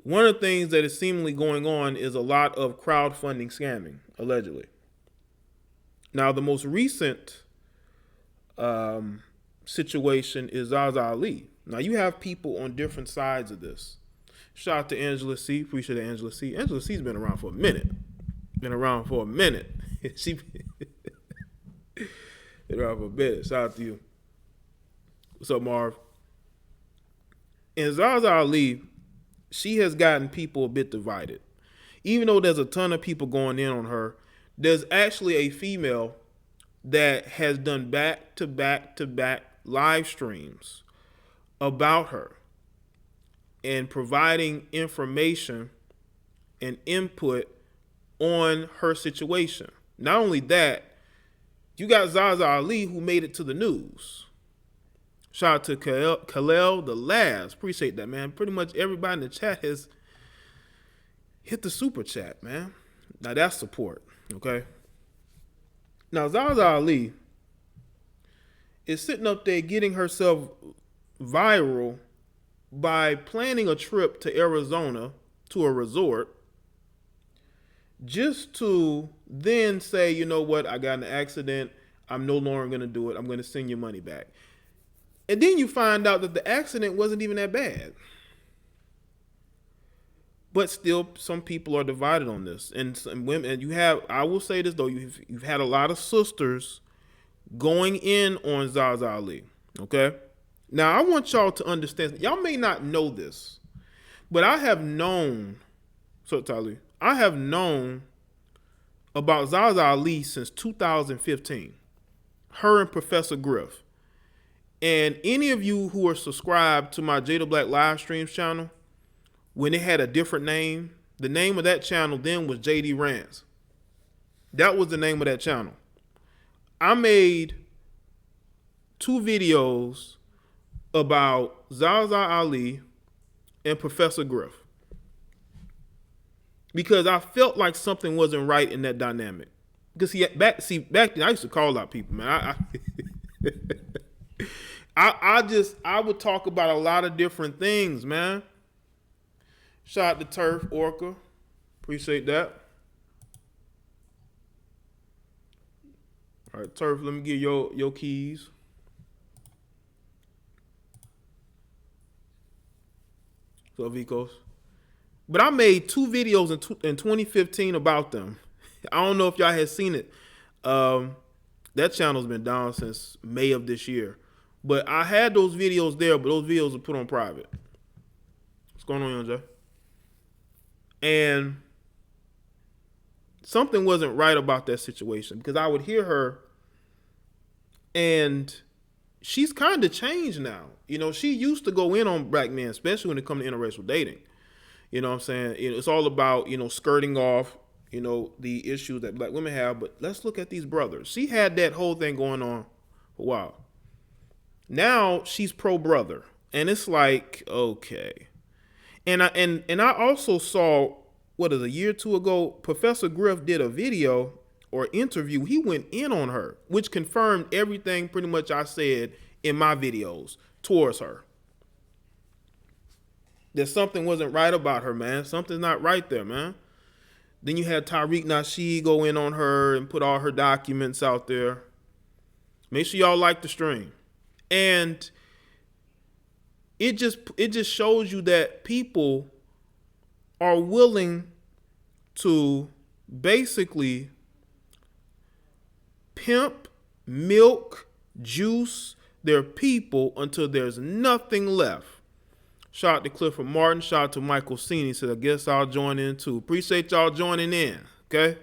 One of the things that is seemingly going on is a lot of crowdfunding scamming, allegedly. Now, the most recent situation is Zaza Ali. Now, you have people on different sides of this. Shout out to Angela C. Appreciate it, Angela C. Angela C's been around for a minute. She been around for a bit. Shout out to you. What's up, Marv? And Zaza Ali, she has gotten people a bit divided. Even though there's a ton of people going in on her, there's actually a female that has done back-to-back live streams about her and providing information and input on her situation. Not only that, you got Zaza Ali who made it to the news. Shout out to Kalel the Last. Appreciate that, man. Pretty much everybody in the chat has hit the super chat, man. Now that's support, okay? Now Zaza Ali is sitting up there getting herself viral by planning a trip to Arizona to a resort just to then say, you know what, I got in an accident. I'm no longer going to do it. I'm going to send your money back. And then you find out that the accident wasn't even that bad. But still, some people are divided on this. And some women, and you have, I will say this though, you've had a lot of sisters going in on Zaza Ali. Okay? Now, I want y'all to understand, y'all may not know this, but I have known, I have known about Zaza Ali since 2015. Her and Professor Griff. And any of you who are subscribed to my JDBlack Livestreams channel, when it had a different name, the name of that channel then was JD Rants. That was the name of that channel. I made 2 videos about Zaza Ali and Professor Griff because I felt like something wasn't right in that dynamic. Because back then I used to call out people, man. I would talk about a lot of different things, man. Shout out to Turf Orca. Appreciate that. All right, Turf, let me get your keys. So Vicos. But I made 2 videos in 2015 about them. I don't know if y'all had seen it. That channel's been down since May of this year. But I had those videos there, but those videos are put on private. What's going on, Young Jay? And something wasn't right about that situation because I would hear her and she's kind of changed now. You know, she used to go in on black men, especially when it comes to interracial dating. You know what I'm saying? It's all about, you know, skirting off, you know, the issues that black women have. But let's look at these brothers. She had that whole thing going on for a while. Now she's pro-brother. And it's like, okay. And I also saw, a year or 2 ago, Professor Griff did a video or interview. He went in on her, which confirmed everything pretty much I said in my videos towards her. That something wasn't right about her, man. Something's not right there, man. Then you had Tariq Nasheed go in on her and put all her documents out there. Make sure y'all like the stream. And it just shows you that people are willing to basically pimp, milk, juice their people until there's nothing left. Shout out to Clifford Martin. Shout out to Michael Cini. He said, I guess I'll join in too. Appreciate y'all joining in. Okay?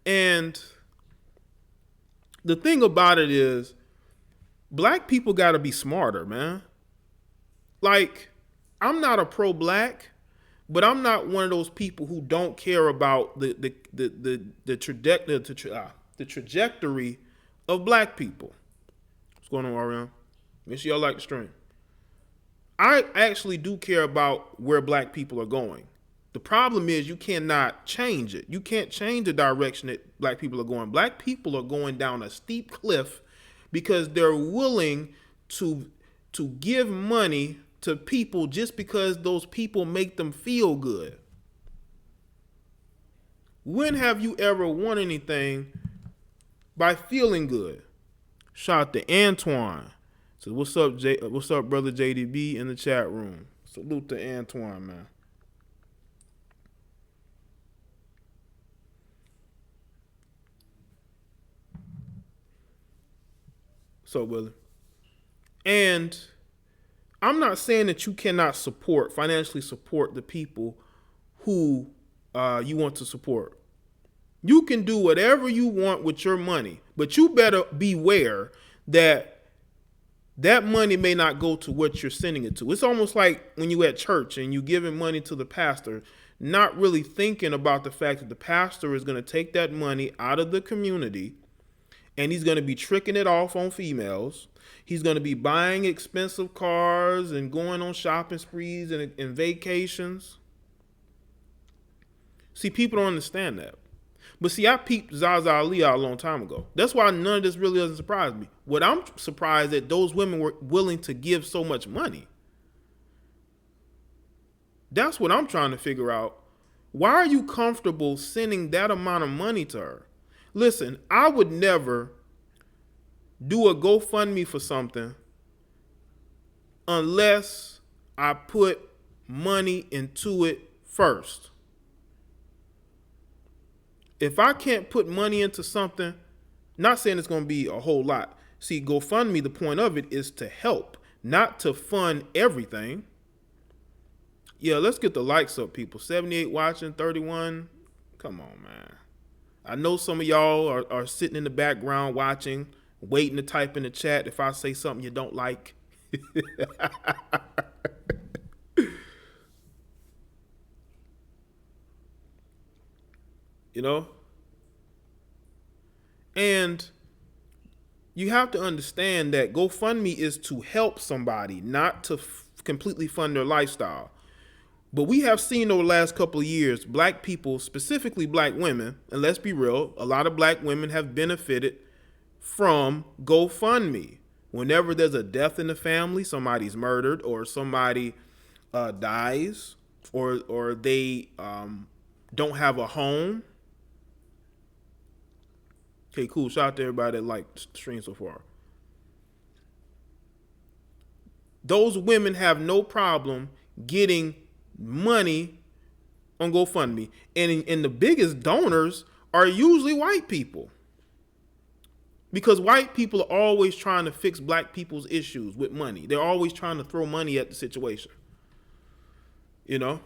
And the thing about it is, black people got to be smarter, man. Like, I'm not a pro-black, but I'm not one of those people who don't care about the trajectory of black people. What's going on, Ariane? Make sure y'all like the stream. I actually do care about where black people are going. The problem is you cannot change it. You can't change the direction that black people are going. Black people are going down a steep cliff because they're willing to to give money to people just because those people make them feel good. When have you ever won anything by feeling good? Shout out to Antoine. So what's up, what's up, brother JDB in the chat room? Salute to Antoine, man. So Willie. And I'm not saying that you cannot financially support the people who you want to support. You can do whatever you want with your money, but you better beware that that money may not go to what you're sending it to. It's almost like when you at church and you giving money to the pastor, not really thinking about the fact that the pastor is going to take that money out of the community and he's going to be tricking it off on females. He's going to be buying expensive cars and going on shopping sprees and vacations. See, people don't understand that. But see, I peeped Zaza Ali out a long time ago. That's why none of this really doesn't surprise me. What I'm surprised that those women were willing to give so much money. That's what I'm trying to figure out. Why are you comfortable sending that amount of money to her? Listen, I would never do a GoFundMe for something unless I put money into it first. If I can't put money into something, not saying it's going to be a whole lot. See, GoFundMe, the point of it is to help, not to fund everything. Yeah, let's get the likes up, people. 78 watching, 31. Come on, man. I know some of y'all are sitting in the background watching, waiting to type in the chat if I say something you don't like. You know? And you have to understand that GoFundMe is to help somebody, not to completely fund their lifestyle. But we have seen over the last couple of years, black people, specifically black women, and let's be real, a lot of black women have benefited from GoFundMe. Whenever there's a death in the family, somebody's murdered or somebody dies or they don't have a home. Okay, cool. Shout out to everybody that liked the stream so far. Those women have no problem getting money on GoFundMe. And the biggest donors are usually white people. Because white people are always trying to fix black people's issues with money. They're always trying to throw money at the situation. You know?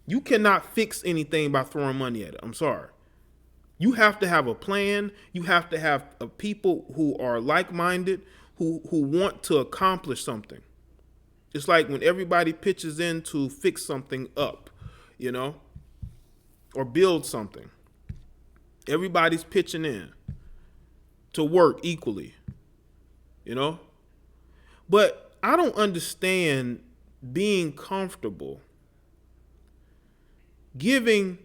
You cannot fix anything by throwing money at it. I'm sorry. You have to have a plan. You have to have people who are like-minded, who want to accomplish something. It's like when everybody pitches in to fix something up, you know, or build something. Everybody's pitching in to work equally, you know. But I don't understand being comfortable giving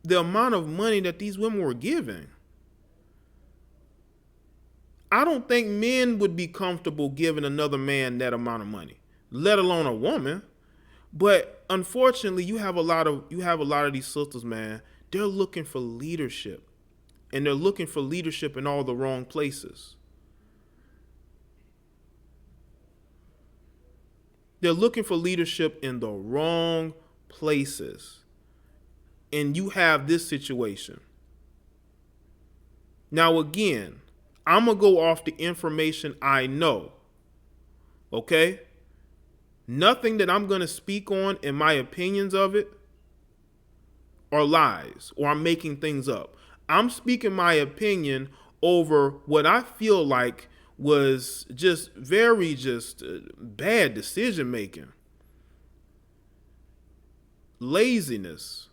the amount of money that these women were giving. I don't think men would be comfortable giving another man that amount of money, let alone a woman. But unfortunately, you have a lot of these sisters, man. They're looking for leadership, and they're looking for leadership in all the wrong places. They're looking for leadership in the wrong places. And you have this situation. Now, again, I'm going to go off the information I know. Okay? Nothing that I'm going to speak on in my opinions of it are lies or I'm making things up. I'm speaking my opinion over what I feel like was just bad decision making. Laziness.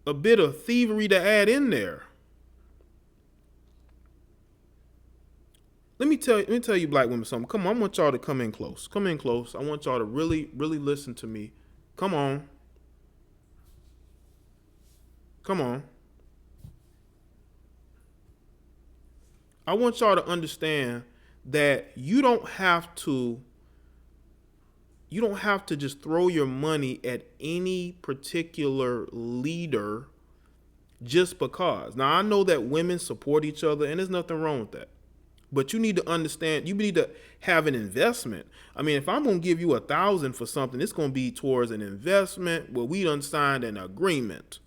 A bit of thievery to add in there. Let me tell you, black women, something. Come on, I want y'all to come in close. Come in close. I want y'all to really, really listen to me. Come on. Come on. I want y'all to understand that you don't have to just throw your money at any particular leader just because. Now, I know that women support each other, and there's nothing wrong with that. But you need to understand, you need to have an investment. I mean, if I'm going to give you $1,000 for something, it's going to be towards an investment where we done signed an agreement.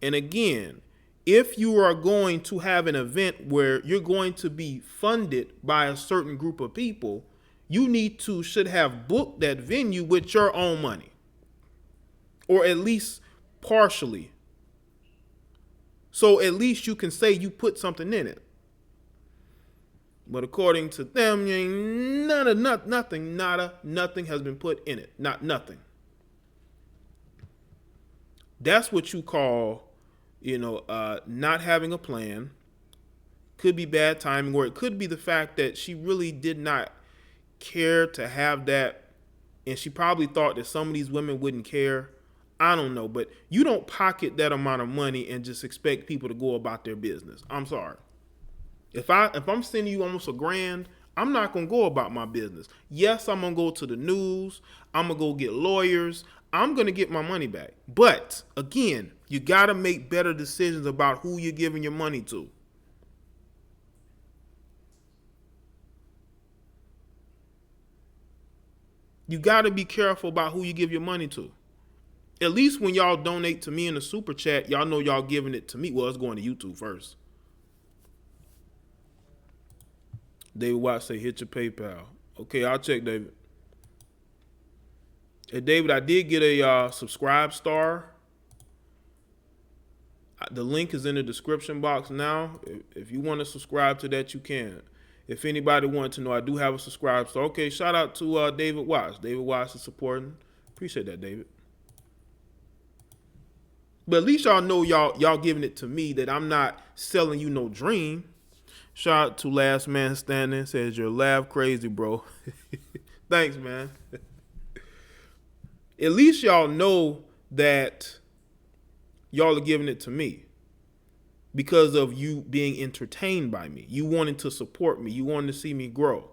And again, if you are going to have an event where you're going to be funded by a certain group of people, you should have booked that venue with your own money, or at least partially. So at least you can say you put something in it. But according to them, nothing has been put in it. Nothing. That's what you call, not having a plan. Could be bad timing, or it could be the fact that she really did not care to have that, and she probably thought that some of these women wouldn't care. I don't know, but you don't pocket that amount of money and just expect people to go about their business. I'm sorry. If I'm sending you almost $1,000, I'm not gonna go about my business. Yes, I'm gonna go to the news. I'm gonna go get lawyers. I'm gonna get my money back. But again, you gotta make better decisions about who you're giving your money to. You gotta be careful about who you give your money to. At least when y'all donate to me in the super chat, y'all know y'all giving it to me. Well, it's going to YouTube first. David Watts say, hit your PayPal. Okay, I'll check, David. Hey, David, I did get a subscribe star. The link is in the description box now. If you want to subscribe to that, you can. If anybody wanted to know, I do have a subscribe star. Okay, shout out to David Watts. David Watts is supporting. Appreciate that, David. But at least y'all know y'all giving it to me, that I'm not selling you no dream. Shout out to Last Man Standing. Says you're laugh crazy, bro. Thanks, man. At least y'all know that y'all are giving it to me because of you being entertained by me. You wanting to support me. You wanting to see me grow.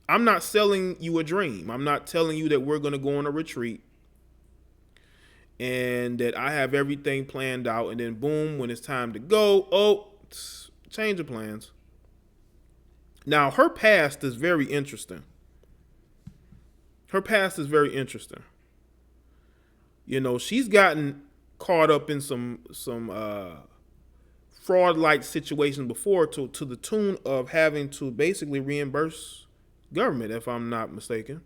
I'm not selling you a dream. I'm not telling you that we're going to go on a retreat and that I have everything planned out, and then boom, when it's time to go, change of plans. Now, her past is very interesting. She's gotten caught up in some fraud-like situations before to the tune of having to basically reimburse government, if I'm not mistaken.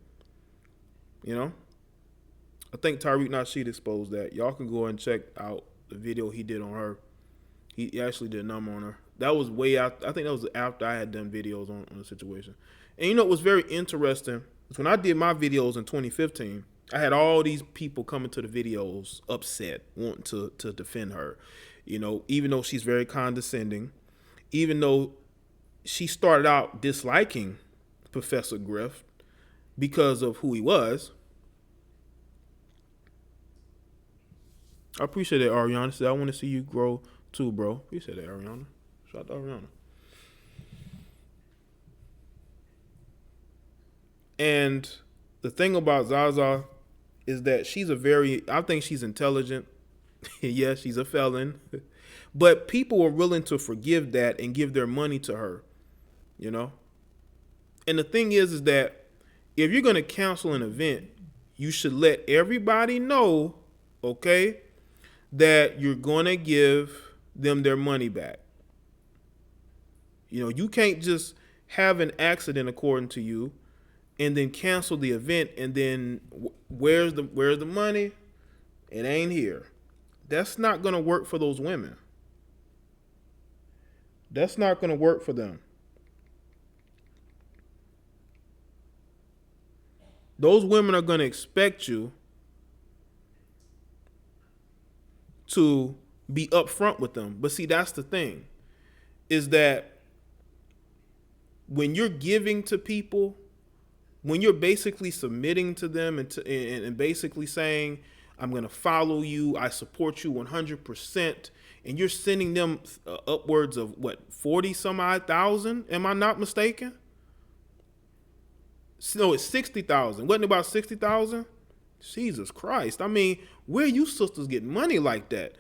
I think Tariq Nasheed exposed that. Y'all can go and check out the video he did on her. He actually did a number on her. That was way out. I think that was after I had done videos on the situation. And what was very interesting is when I did my videos in 2015, I had all these people coming to the videos upset, wanting to defend her. Even though she's very condescending, even though she started out disliking Professor Griff because of who he was. I appreciate that, Ariana. Said, I want to see you grow too, bro. Appreciate that, Ariana. Shout out to Ariana. And the thing about Zaza is that I think she's intelligent. Yes, she's a felon. But people are willing to forgive that and give their money to her, And the thing is that if you're going to cancel an event, you should let everybody know, okay, that you're going to give them their money back. You can't just have an accident according to you and then cancel the event, and then where's the money? It ain't here. That's not going to work for those women. That's not going to work for them. Those women are going to expect you to be upfront with them. But see, that's the thing, is that when you're giving to people, when you're basically submitting to them and basically saying, I'm going to follow you. I support you 100%. And you're sending them upwards of what, 40 some odd thousand? Am I not mistaken? No, it's 60,000. Wasn't it about 60,000? Jesus Christ. I mean, where you sisters get money like that?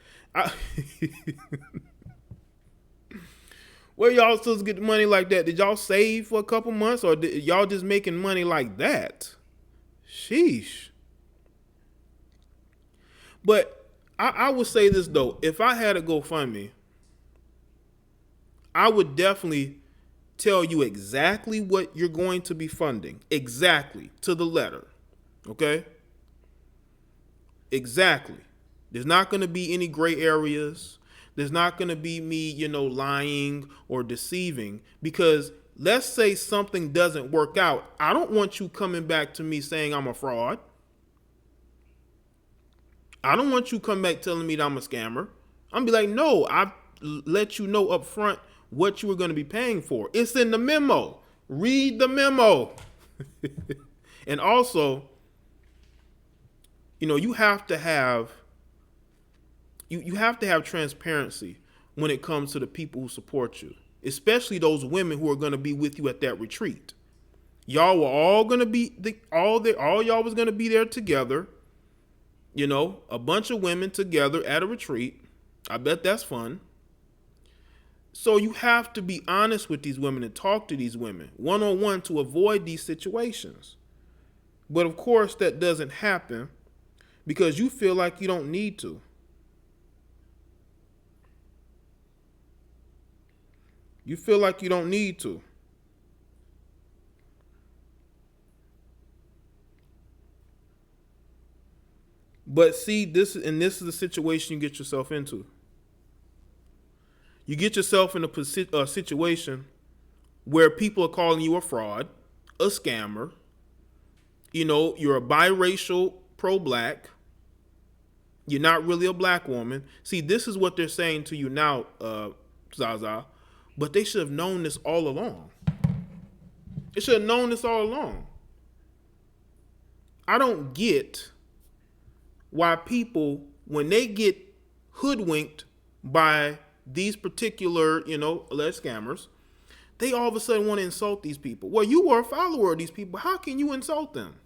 Where y'all sisters get money like that? Did y'all save for a couple months, or did y'all just making money like that? Sheesh. But I would say this though. If I had a GoFundMe, I would definitely tell you exactly what you're going to be funding. Exactly. To the letter. Okay? Exactly. There's not going to be any gray areas. There's not going to be me, lying or deceiving, because let's say something doesn't work out. I don't want you coming back to me saying I'm a fraud. I don't want you come back telling me that I'm a scammer. I'm be like, no, I've let you know up front what you were going to be paying for. It's in the memo. Read the memo. And also, you have to have transparency when it comes to the people who support you, especially those women who are going to be with you at that retreat. Y'all were all going to be all y'all was going to be there together. A bunch of women together at a retreat. I bet that's fun. So you have to be honest with these women and talk to these women one-on-one to avoid these situations. But of course that doesn't happen because you feel like you don't need to. You feel like you don't need to. But see, this is the situation you get yourself into. You get yourself in a situation where people are calling you a fraud, a scammer. You're a biracial, pro-black. You're not really a black woman. See, this is what they're saying to you now, Zaza. But they should have known this all along. They should have known this all along. I don't get why people, when they get hoodwinked by these particular, alleged scammers, they all of a sudden want to insult these people. Well, you were a follower of these people. How can you insult them?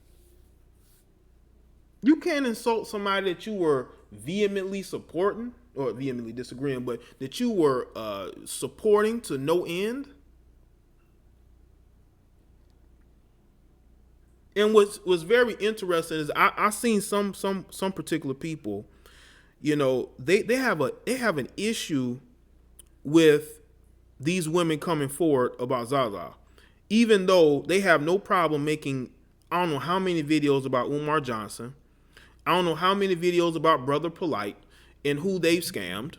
You can't insult somebody that you were vehemently supporting, or vehemently disagreeing, but that you were supporting to no end. And what's very interesting is I seen some particular people, they have an issue with these women coming forward about Zaza, even though they have no problem making, I don't know how many videos about Umar Johnson. I don't know how many videos about Brother Polite and who they've scammed.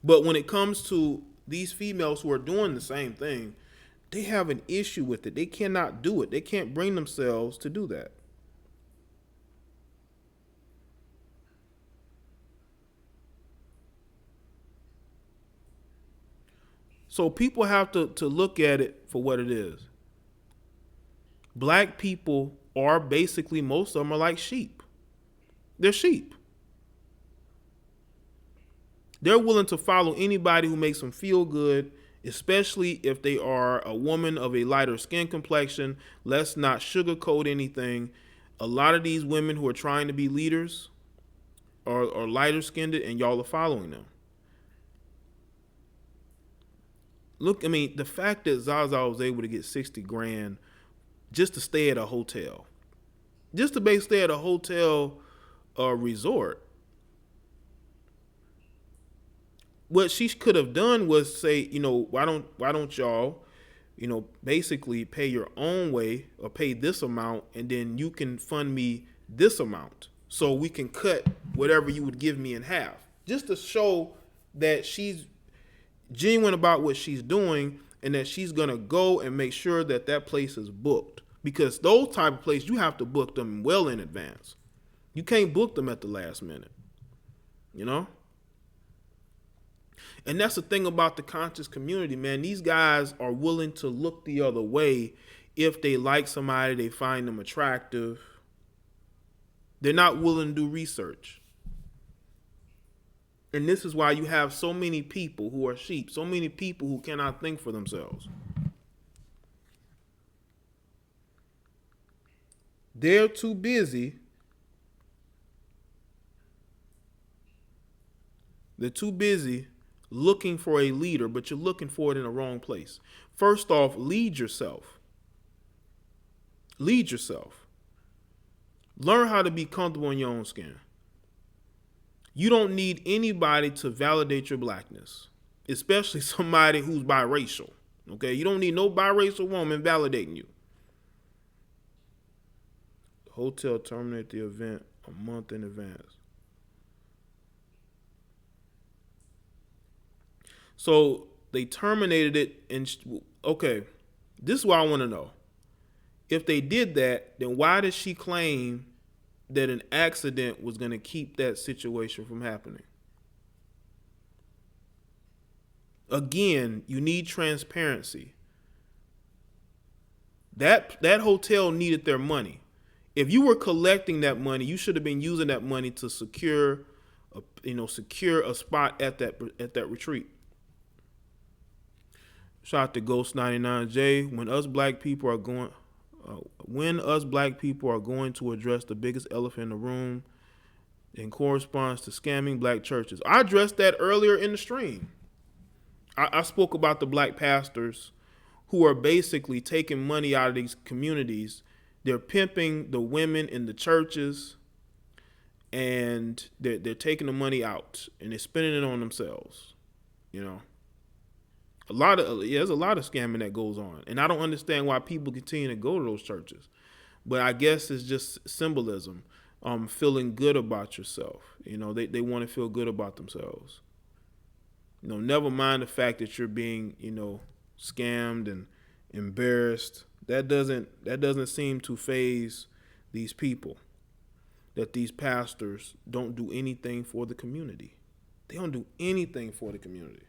But when it comes to these females who are doing the same thing, they have an issue with it. They cannot do it. They can't bring themselves to do that. So people have to look at it for what it is. Black people are basically, most of them are like sheep. They're sheep. They're willing to follow anybody who makes them feel good, especially if they are a woman of a lighter skin complexion. Let's not sugarcoat anything. A lot of these women who are trying to be leaders are lighter skinned, and y'all are following them. Look, the fact that Zaza was able to get 60 grand just to stay at a hotel, just to basically stay at a hotel resort. What she could have done was say, why don't y'all, basically pay your own way or pay this amount, and then you can fund me this amount so we can cut whatever you would give me in half, just to show that she's genuine about what she's doing and that she's going to go and make sure that that place is booked, because those type of places, you have to book them well in advance. You can't book them at the last minute, And that's the thing about the conscious community, man. These guys are willing to look the other way if they like somebody, they find them attractive. They're not willing to do research. And this is why you have so many people who are sheep, so many people who cannot think for themselves. They're too busy. They're too busy looking for a leader, but you're looking for it in the wrong place. First off, lead yourself. Lead yourself. Learn how to be comfortable in your own skin. You don't need anybody to validate your blackness, especially somebody who's biracial. Okay? You don't need no biracial woman validating you. The hotel terminated the event a month in advance. So they terminated it, and okay, this is what I want to know. If they did that, then why did she claim that an accident was going to keep that situation from happening? Again, you need transparency. That hotel needed their money. If you were collecting that money, you should have been using that money to secure a spot at that retreat. Shout out to Ghost 99 Jaye. When us black people are going to address the biggest elephant in the room, in corresponds to scamming black churches. I addressed that earlier in the stream. I spoke about the black pastors who are basically taking money out of these communities. They're pimping the women in the churches, and they're taking the money out and they're spending it on themselves. You know, there's a lot of scamming that goes on, and I don't understand why people continue to go to those churches. But I guess it's just symbolism, feeling good about yourself. You know, they want to feel good about themselves. You know, never mind the fact that you're being, scammed and embarrassed. That doesn't seem to faze these people. That these pastors don't do anything for the community. They don't do anything for the community.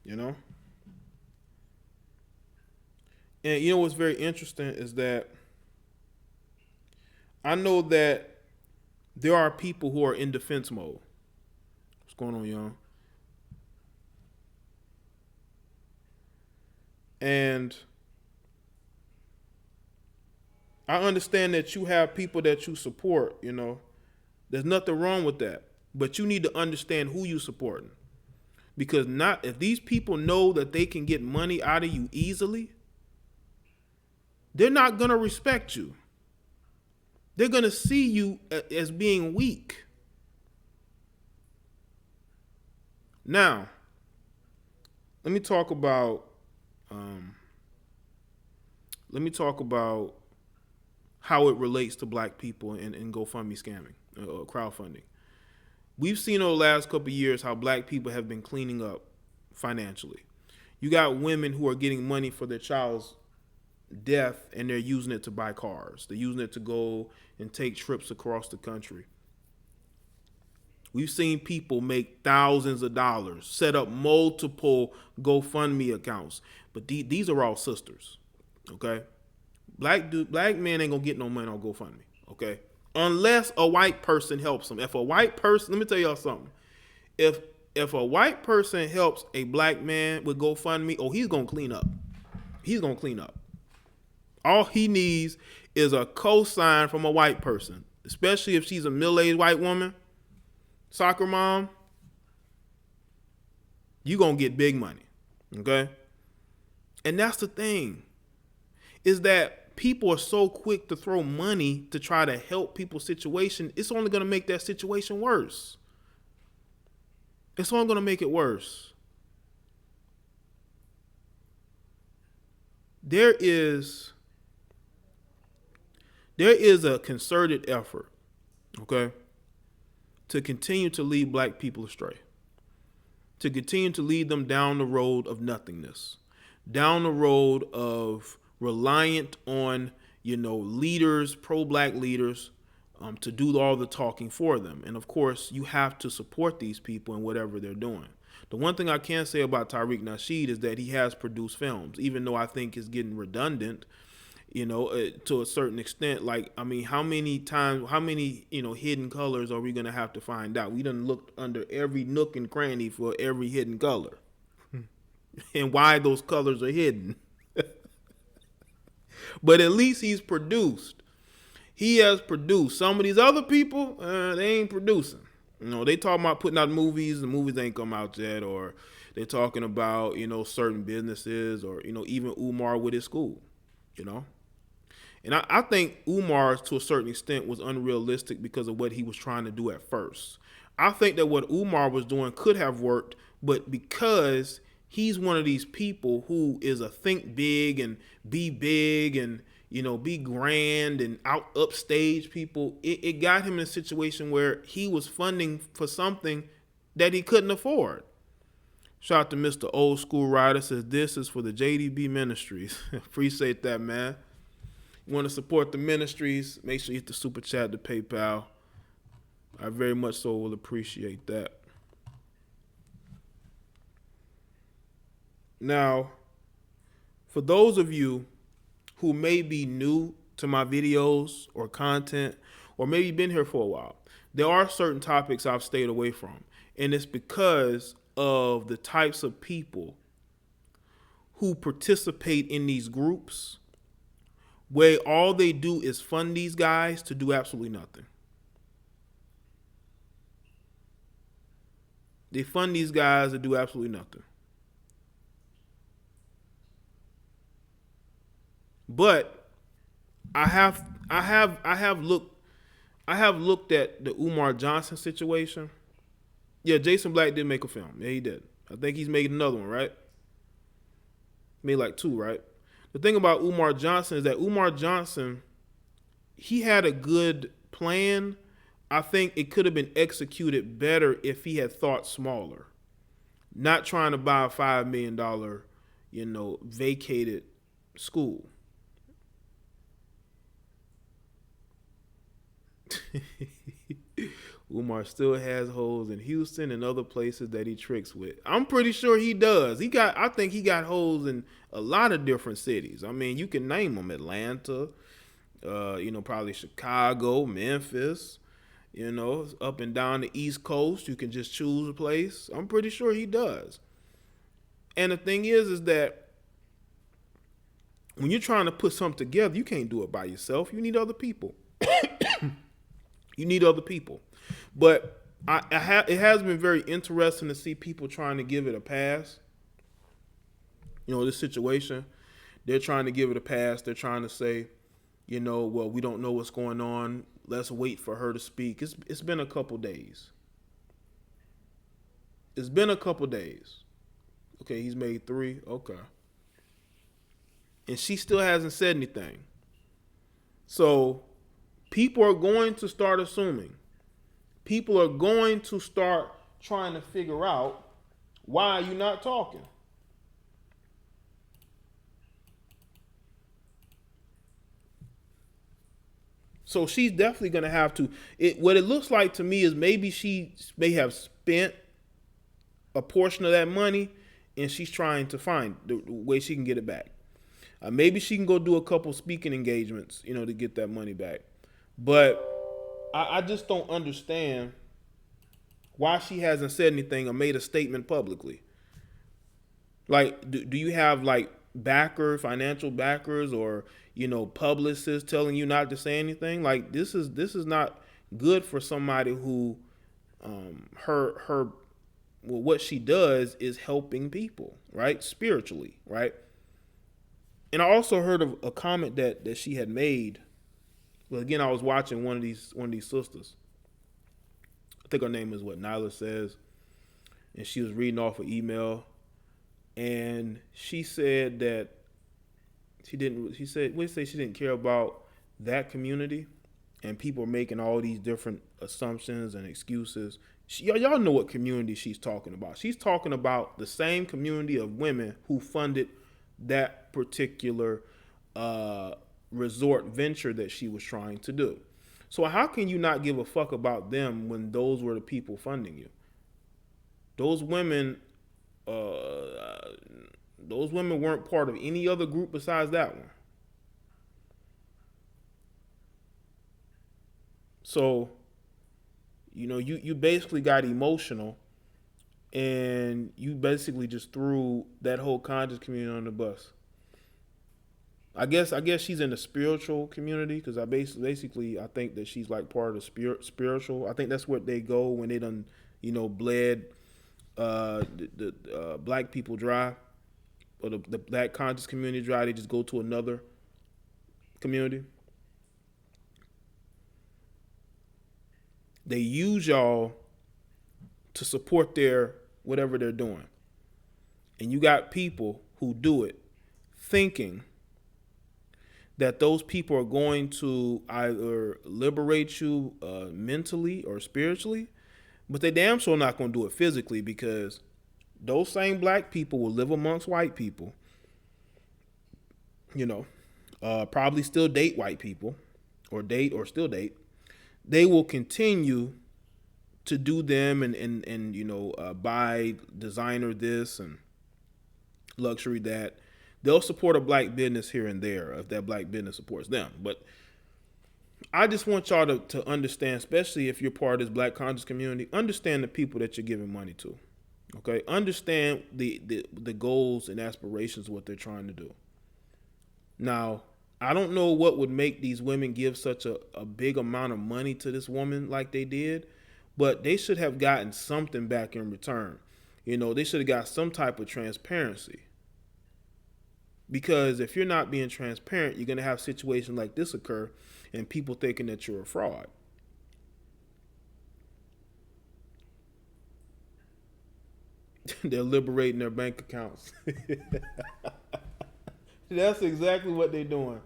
You know? And you know what's very interesting is that I know that there are people who are in defense mode. What's going on, y'all? And I understand that you have people that you support, There's nothing wrong with that. But you need to understand who you supporting. Because if these people know that they can get money out of you easily, they're not going to respect you. They're going to see you as being weak. Now, let me talk about how it relates to black people and GoFundMe scamming, crowdfunding. We've seen over the last couple of years how black people have been cleaning up financially. You got women who are getting money for their child's death, and they're using it to buy cars. They're using it to go and take trips across the country. We've seen people make thousands of dollars, set up multiple GoFundMe accounts. But these are all sisters, okay? Black men ain't gonna get no money on GoFundMe, okay? Unless a white person helps them. If a white person, let me tell y'all something. If a white person helps a black man with GoFundMe, he's gonna clean up. He's gonna clean up. All he needs is a cosign from a white person, especially if she's a middle-aged white woman, soccer mom. You gonna get big money, okay? And that's the thing, is that people are so quick to throw money to try to help people's situation. It's only going to make that situation worse. It's only going to make it worse. There is a concerted effort, okay, to continue to lead black people astray, to continue to lead them down the road of nothingness, down the road of reliant on, leaders, pro-black leaders, to do all the talking for them. And of course, you have to support these people in whatever they're doing. The one thing I can say about Tariq Nasheed is that he has produced films, even though I think it's getting redundant. to a certain extent. Like, I mean, how many times, how many, hidden colors are we going to have to find out? We done looked under every nook and cranny for every hidden color and why those colors are hidden. But at least he's produced. He has produced. Some of these other people, they ain't producing. They talking about putting out movies. The movies ain't come out yet. Or they're talking about, certain businesses, or, even Umar with his school, And I think Umar, to a certain extent, was unrealistic because of what he was trying to do at first. I think that what Umar was doing could have worked, but because he's one of these people who is a think big and be big and, be grand and upstage people, it got him in a situation where he was funding for something that he couldn't afford. Shout out to Mr. Old School Rider, says this is for the JDB Ministries. Appreciate that, man. You want to support the ministries, make sure you hit the super chat, the PayPal. I very much so will appreciate that. Now, for those of you who may be new to my videos or content, or maybe been here for a while, there are certain topics I've stayed away from. And it's because of the types of people who participate in these groups where all they do is fund these guys to do absolutely nothing. They fund these guys to do absolutely nothing. But I have looked at the Umar Johnson situation. Yeah, Jason Black did make a film. Yeah, he did. I think he's making another one, right? Made like 2, right? The thing about Umar Johnson is that Umar Johnson, he had a good plan. I think it could have been executed better if he had thought smaller. Not trying to buy a $5 million, vacated school. Umar still has holes in Houston and other places that he tricks with. I'm pretty sure he does. I think he got holes in a lot of different cities. I mean, you can name them: Atlanta, probably Chicago, Memphis, up and down the East Coast. You can just choose a place. I'm pretty sure he does. And the thing is that when you're trying to put something together, you can't do it by yourself. You need other people. You need other people. But it has been very interesting to see people trying to give it a pass. This situation, they're trying to give it a pass. They're trying to say, well, we don't know what's going on. Let's wait for her to speak. It's been a couple days. It's been a couple days. Okay, he's made 3. Okay. And she still hasn't said anything. So people are going to start assuming. People are going to start trying to figure out, why are you not talking? So she's definitely going to have to. What it looks like to me is maybe she may have spent a portion of that money and she's trying to find the way she can get it back. Maybe she can go do a couple speaking engagements, to get that money back. But I just don't understand why she hasn't said anything or made a statement publicly. Like, do you have like financial backers, or publicists telling you not to say anything? Like, this is not good for somebody who what she does is helping people, right? Spiritually, right? And I also heard of a comment that she had made. Well, again, I was watching one of these sisters. I think her name is Nyla Says, and she was reading off an email, and she said that she didn't care about that community, and people are making all these different assumptions and excuses. Y'all know what community she's talking about. She's talking about the same community of women who funded that particular resort venture that she was trying to do. So how can you not give a fuck about them when those were the people funding you? Those women weren't part of any other group besides that one. So, you basically got emotional, and you basically just threw that whole conscious community on the bus. I guess she's in the spiritual community, because basically I think that she's like part of the spiritual. I think that's what they go when they done bled the black people dry, or the black conscious community dry. They just go to another community. They use y'all to support their whatever they're doing, and you got people who do it thinking that those people are going to either liberate you mentally or spiritually, but they damn sure not going to do it physically, because those same black people will live amongst white people, probably still date white people, or still date. They will continue to do them, and buy designer this and luxury that. They'll support a black business here and there if that black business supports them. But I just want y'all to understand, especially if you're part of this black conscious community, understand the people that you're giving money to. Okay? Understand the goals and aspirations of what they're trying to do. Now, I don't know what would make these women give such a big amount of money to this woman like they did, but they should have gotten something back in return. They should have got some type of transparency. Because if you're not being transparent, you're going to have situations like this occur, and people thinking that you're a fraud. They're liberating their bank accounts. That's exactly what they're doing.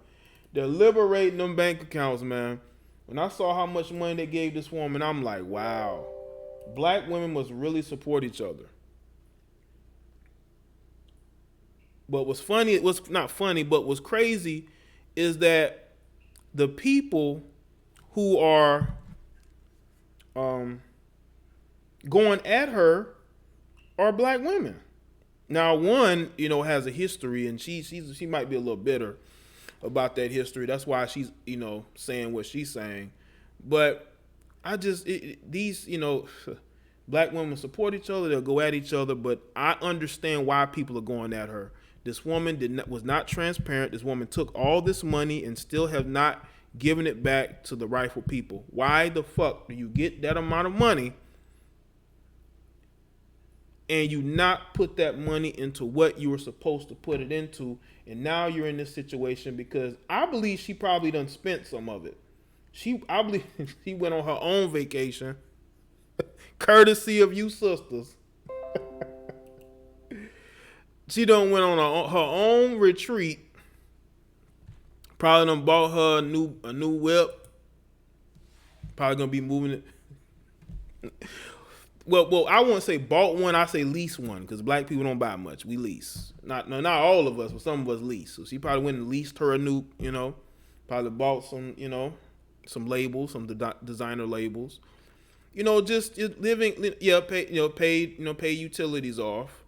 They're liberating them bank accounts, man. When I saw how much money they gave this woman, I'm like, wow. Black women must really support each other. But what's funny, it was not funny, but what's crazy is that the people who are going at her are black women. Now, one, has a history, and she might be a little bitter about that history. That's why she's, saying what she's saying. But these, black women support each other. They'll go at each other, but I understand why people are going at her. This woman was not transparent. This woman took all this money and still have not given it back to the rightful people. Why the fuck do you get that amount of money and you not put that money into what you were supposed to put it into, and now you're in this situation? Because I believe she probably done spent some of it. I believe she went on her own vacation, courtesy of you sisters. She done went on her own retreat. Probably done bought her a new whip. Probably gonna be moving it. Well, I won't say bought one. I say lease one, because black people don't buy much. We lease. Not all of us, but some of us lease. So she probably went and leased her a new. Probably bought some. Some labels, some designer labels. Just living. Yeah, pay utilities off.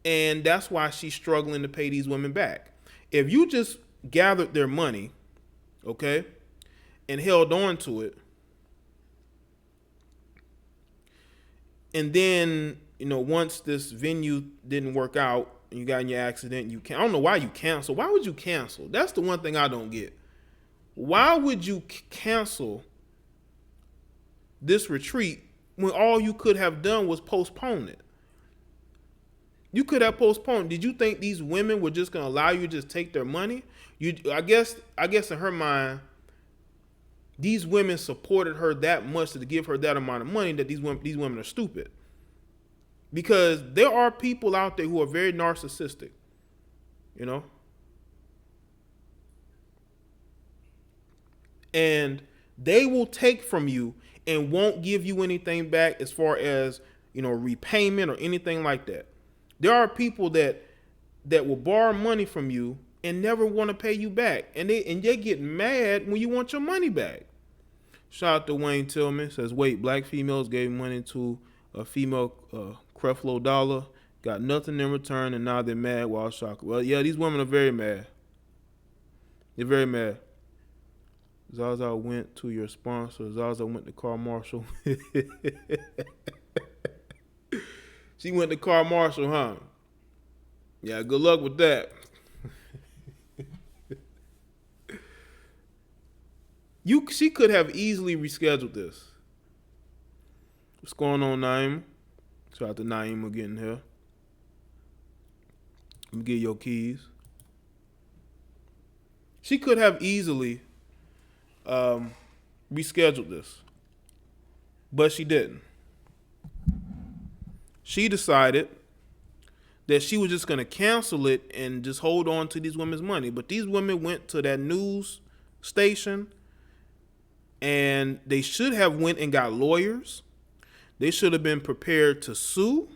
And that's why she's struggling to pay these women back. If you just gathered their money, okay, and held on to it, and then, once this venue didn't work out and you got in your accident, I don't know why you cancel. Why would you cancel? That's the one thing I don't get. Why would you cancel this retreat when all you could have done was postpone it? You could have postponed. Did you think these women were just going to allow you to just take their money? I guess in her mind, these women supported her that much to give her that amount of money, that these women are stupid. Because there are people out there who are very narcissistic, and they will take from you and won't give you anything back as far as, repayment or anything like that. There are people that will borrow money from you and never want to pay you back, and they get mad when you want your money back. Shout out to Wayne Tillman. Says, wait, black females gave money to a female Creflo Dollar, got nothing in return, and now they're mad. Wild shocker. Well, yeah, these women are very mad. They're very mad. Zaza went to your sponsor. Zaza went to Car Marshall. She went to Car Marshall, huh? Yeah, good luck with that. She could have easily rescheduled this. What's going on, Naima? Shout out to Naima getting here. Let me get your keys. She could have easily rescheduled this, but she didn't. She decided that she was just going to cancel it and just hold on to these women's money. But these women went to that news station, and they should have went and got lawyers. They should have been prepared to sue,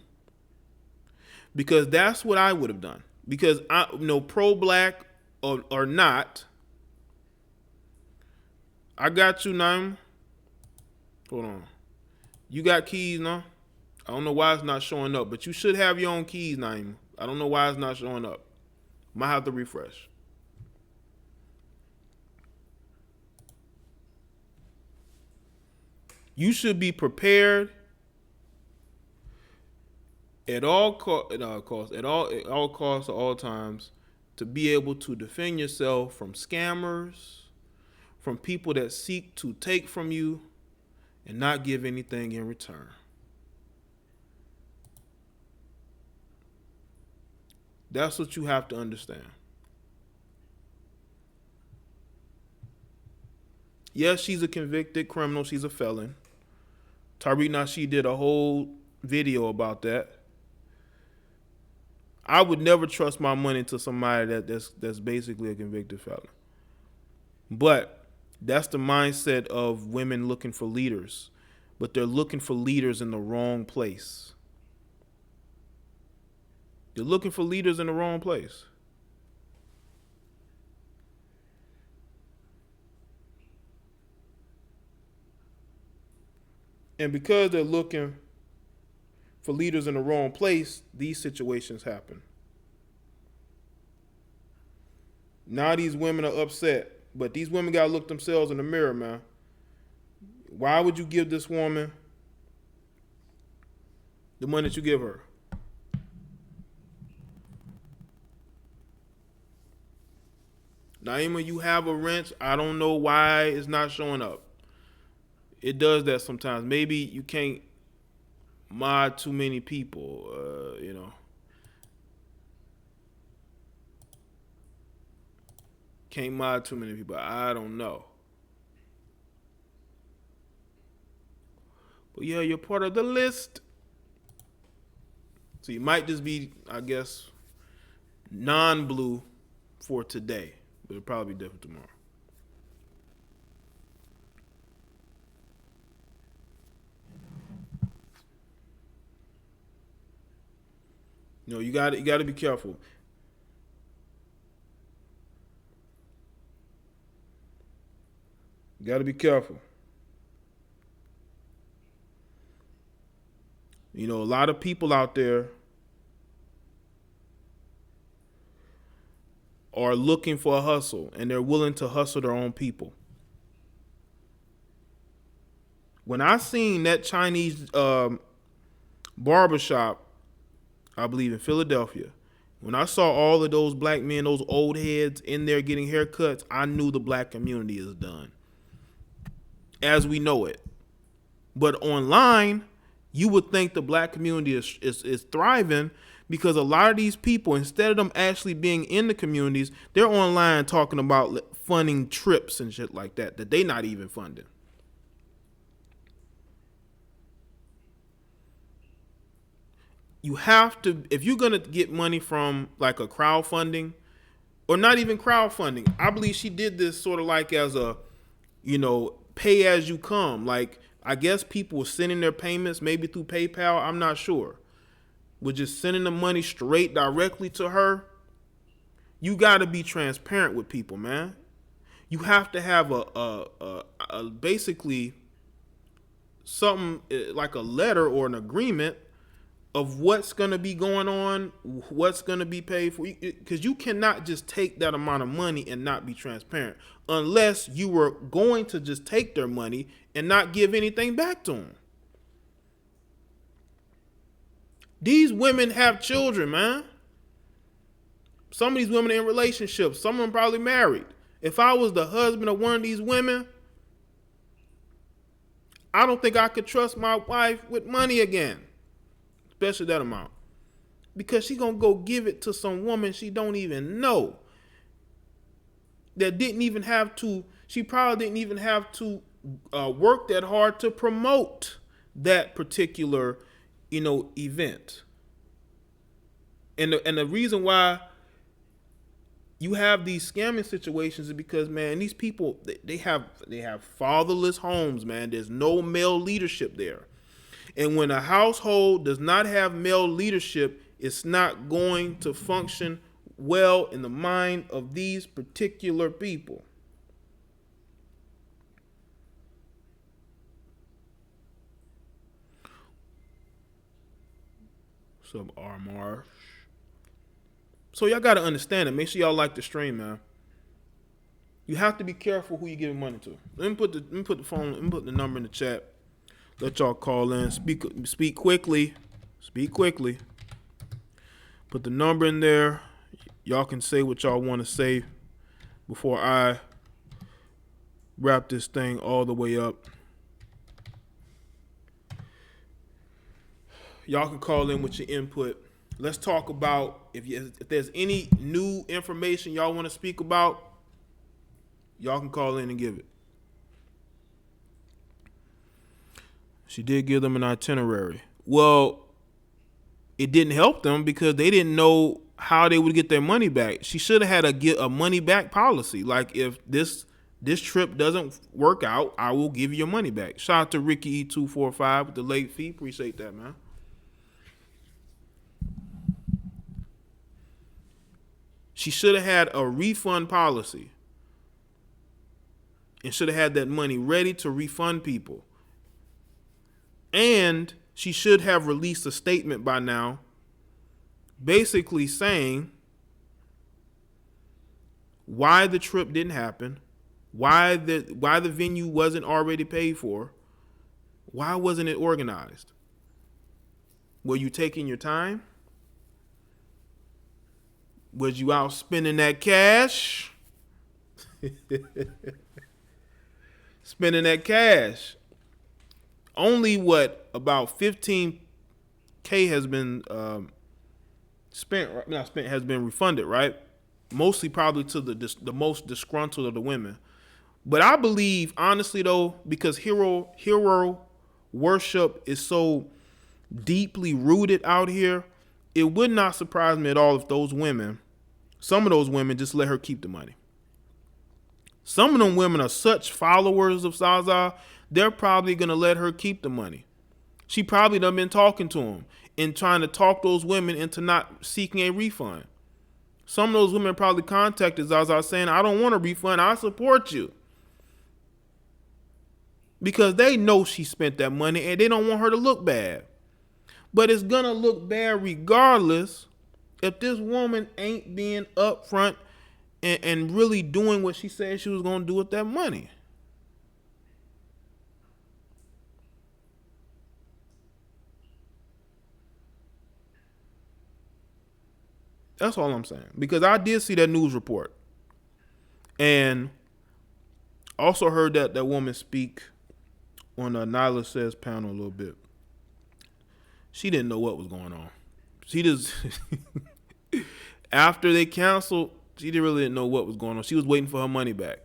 because that's what I would have done. Because I, pro-black or not, I got you, Naim. Hold on. You got keys, no? I don't know why it's not showing up, but you should have your own keys, Naim. I don't know why it's not showing up. Might have to refresh. You should be prepared at all costs, at all times, to be able to defend yourself from scammers, from people that seek to take from you and not give anything in return. That's what you have to understand. Yes, she's a convicted criminal. She's a felon. Tariq Nasheed did a whole video about that. I would never trust my money to somebody that's basically a convicted felon. But that's the mindset of women looking for leaders. But they're looking for leaders in the wrong place. You're looking for leaders in the wrong place. And because they're looking for leaders in the wrong place, these situations happen. Now these women are upset, but these women got to look themselves in the mirror, man. Why would you give this woman the money that you give her? Naima, you have a wrench. I don't know why it's not showing up. It does that sometimes. Maybe you can't mod too many people, Can't mod too many people. I don't know. But yeah, you're part of the list. So you might just be, I guess, non-blue for today. But it'll probably be different tomorrow. You got to be careful. You got to be careful. A lot of people out there are looking for a hustle, and they're willing to hustle their own people. When I seen that Chinese barbershop, I believe in Philadelphia, when I saw all of those black men, those old heads in there getting haircuts, I knew the black community is done, as we know it. But online, you would think the black community is thriving, because a lot of these people, instead of them actually being in the communities, they're online talking about funding trips and shit like that they not even funding. You have to, if you're going to get money from like a crowdfunding, or not even crowdfunding, I believe she did this sort of like as a, pay as you come. Like, I guess people were sending their payments maybe through PayPal. I'm not sure. We're just sending the money straight directly to her. You got to be transparent with people, man. You have to have a basically something like a letter or an agreement of what's going to be going on, what's going to be paid for, because you cannot just take that amount of money and not be transparent unless you were going to just take their money and not give anything back to them. These women have children, man. Some of these women are in relationships. Some of them probably married. If I was the husband of one of these women, I don't think I could trust my wife with money again, especially that amount, because she gonna go give it to some woman she don't even know, that didn't even have to. She probably didn't even have to work that hard to promote that particular, event. And the reason why you have these scamming situations is because, man, these people, they have fatherless homes, man. There's no male leadership there. And when a household does not have male leadership, it's not going to function well in the mind of these particular people. What's up, Armar? So y'all got to understand it. Make sure y'all like the stream, man. You have to be careful who you giving money to. Let me put the number in the chat. Let y'all call in. Speak quickly. Speak quickly. Put the number in there. Y'all can say what y'all want to say before I wrap this thing all the way up. Y'all can call in with your input. Let's talk about if there's any new information y'all want to speak about. Y'all can call in and give it. She did give them an itinerary. Well, it didn't help them because they didn't know how they would get their money back. She should have had a money back policy. Like, if this trip doesn't work out, I will give you your money back. Shout out to Ricky E245 with the late fee. Appreciate that, man. She should have had a refund policy and should have had that money ready to refund people. And she should have released a statement by now basically saying why the trip didn't happen, why the venue wasn't already paid for, why wasn't it organized? Were you taking your time? Was you out spending that cash? Spending that cash. Only about 15K has been has been refunded, right? Mostly probably to the most disgruntled of the women. But I believe, honestly though, because hero worship is so deeply rooted out here, it would not surprise me at all if some of those women just let her keep the money. Some of them women are such followers of Zaza, they're probably going to let her keep the money. She probably done been talking to them and trying to talk those women into not seeking a refund. Some of those women probably contacted Zaza saying, I don't want a refund, I support you. Because they know she spent that money and they don't want her to look bad. But it's going to look bad regardless if this woman ain't being upfront and really doing what she said she was going to do with that money. That's all I'm saying. Because I did see that news report. And also heard that woman speak on Nyla Says panel a little bit. She didn't know what was going on. She just, after they canceled, she didn't know what was going on. She was waiting for her money back.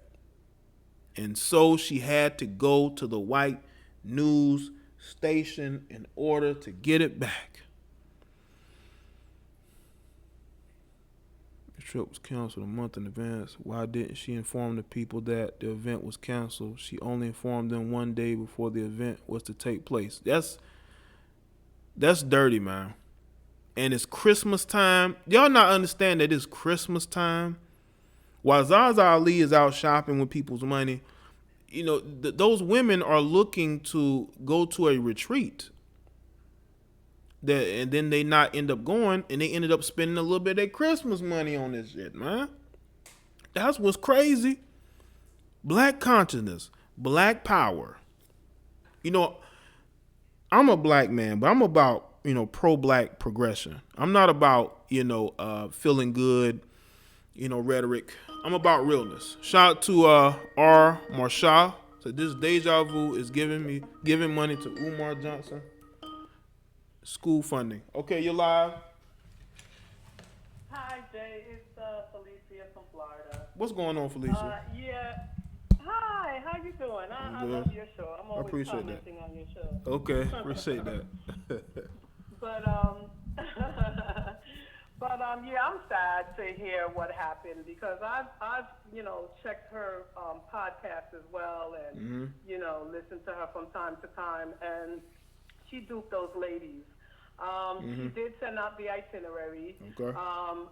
And so she had to go to the white news station in order to get it back. The trip was canceled a month in advance. Why didn't she inform the people that the event was canceled? She only informed them one day before the event was to take place. That's dirty, man. And it's Christmas time. Y'all not understand that it's Christmas time? While Zaza Ali is out shopping with people's money, those women are looking to go to a retreat. and then they not end up going, and they ended up spending a little bit of their Christmas money on this shit, man. That's what's crazy. Black consciousness, black power. You know, I'm a black man, but I'm about, pro-black progression. I'm not about, feeling good, rhetoric. I'm about realness. Shout out to R. Marshall. So this deja vu is giving money to Umar Johnson. School funding. Okay, you're live. Hi, Jay. It's Felicia from Florida. What's going on, Felicia? Yeah. Hi. How you doing? I Good. love your show. I'm I always appreciate commenting that. on your show. Okay, appreciate that. But yeah, I'm sad to hear what happened because I've checked her podcast as well and listened to her from time to time, and she duped those ladies. She did send out the itinerary. Okay.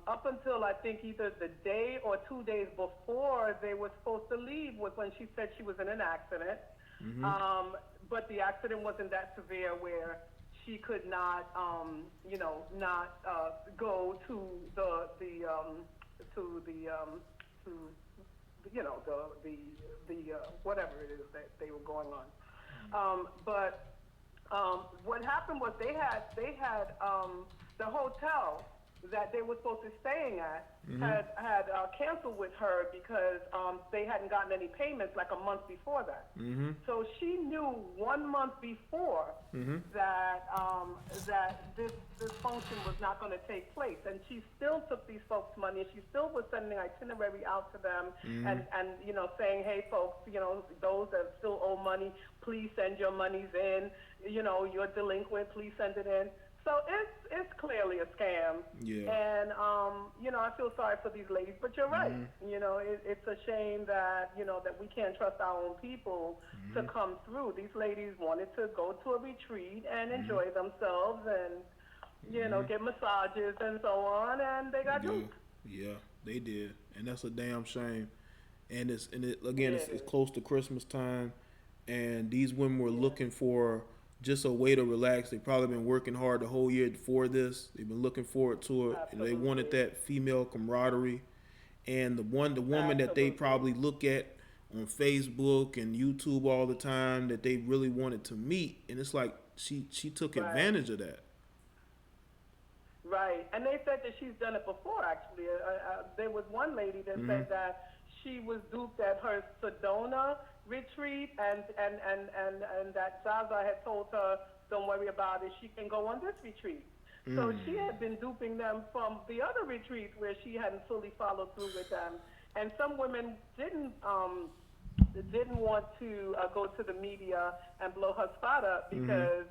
Up until I think either the day or 2 days before they were supposed to leave was when she said she was in an accident. But the accident wasn't that severe where she could not, not go to the whatever it is that they were going on. What happened was they had the hotel that they were supposed to be staying at had canceled with her because they hadn't gotten any payments like a month before that. So she knew 1 month before that this function was not going to take place, and she still took these folks' money, and she still was sending itinerary out to them, and saying, hey folks, those that still owe money, please send your monies in. You're delinquent, please send it in. So it's clearly a scam. Yeah. And, I feel sorry for these ladies, but you're right. It's a shame that, that we can't trust our own people to come through. These ladies wanted to go to a retreat and enjoy themselves and, get massages and so on, and they got duped. Yeah, they did. And that's a damn shame. And it's close to Christmas time, and these women were looking for just a way to relax. They've probably been working hard the whole year for this. They've been looking forward to it. And they wanted that female camaraderie. And the woman that they probably look at on Facebook and YouTube all the time that they really wanted to meet. And it's like she took advantage of that. Right. And they said that she's done it before, actually. There was one lady that said that she was duped at her Sedona retreat, and that Zaza had told her, don't worry about it, she can go on this retreat. So she had been duping them from the other retreats where she hadn't fully followed through with them. And some women didn't want to go to the media and blow her spot up because,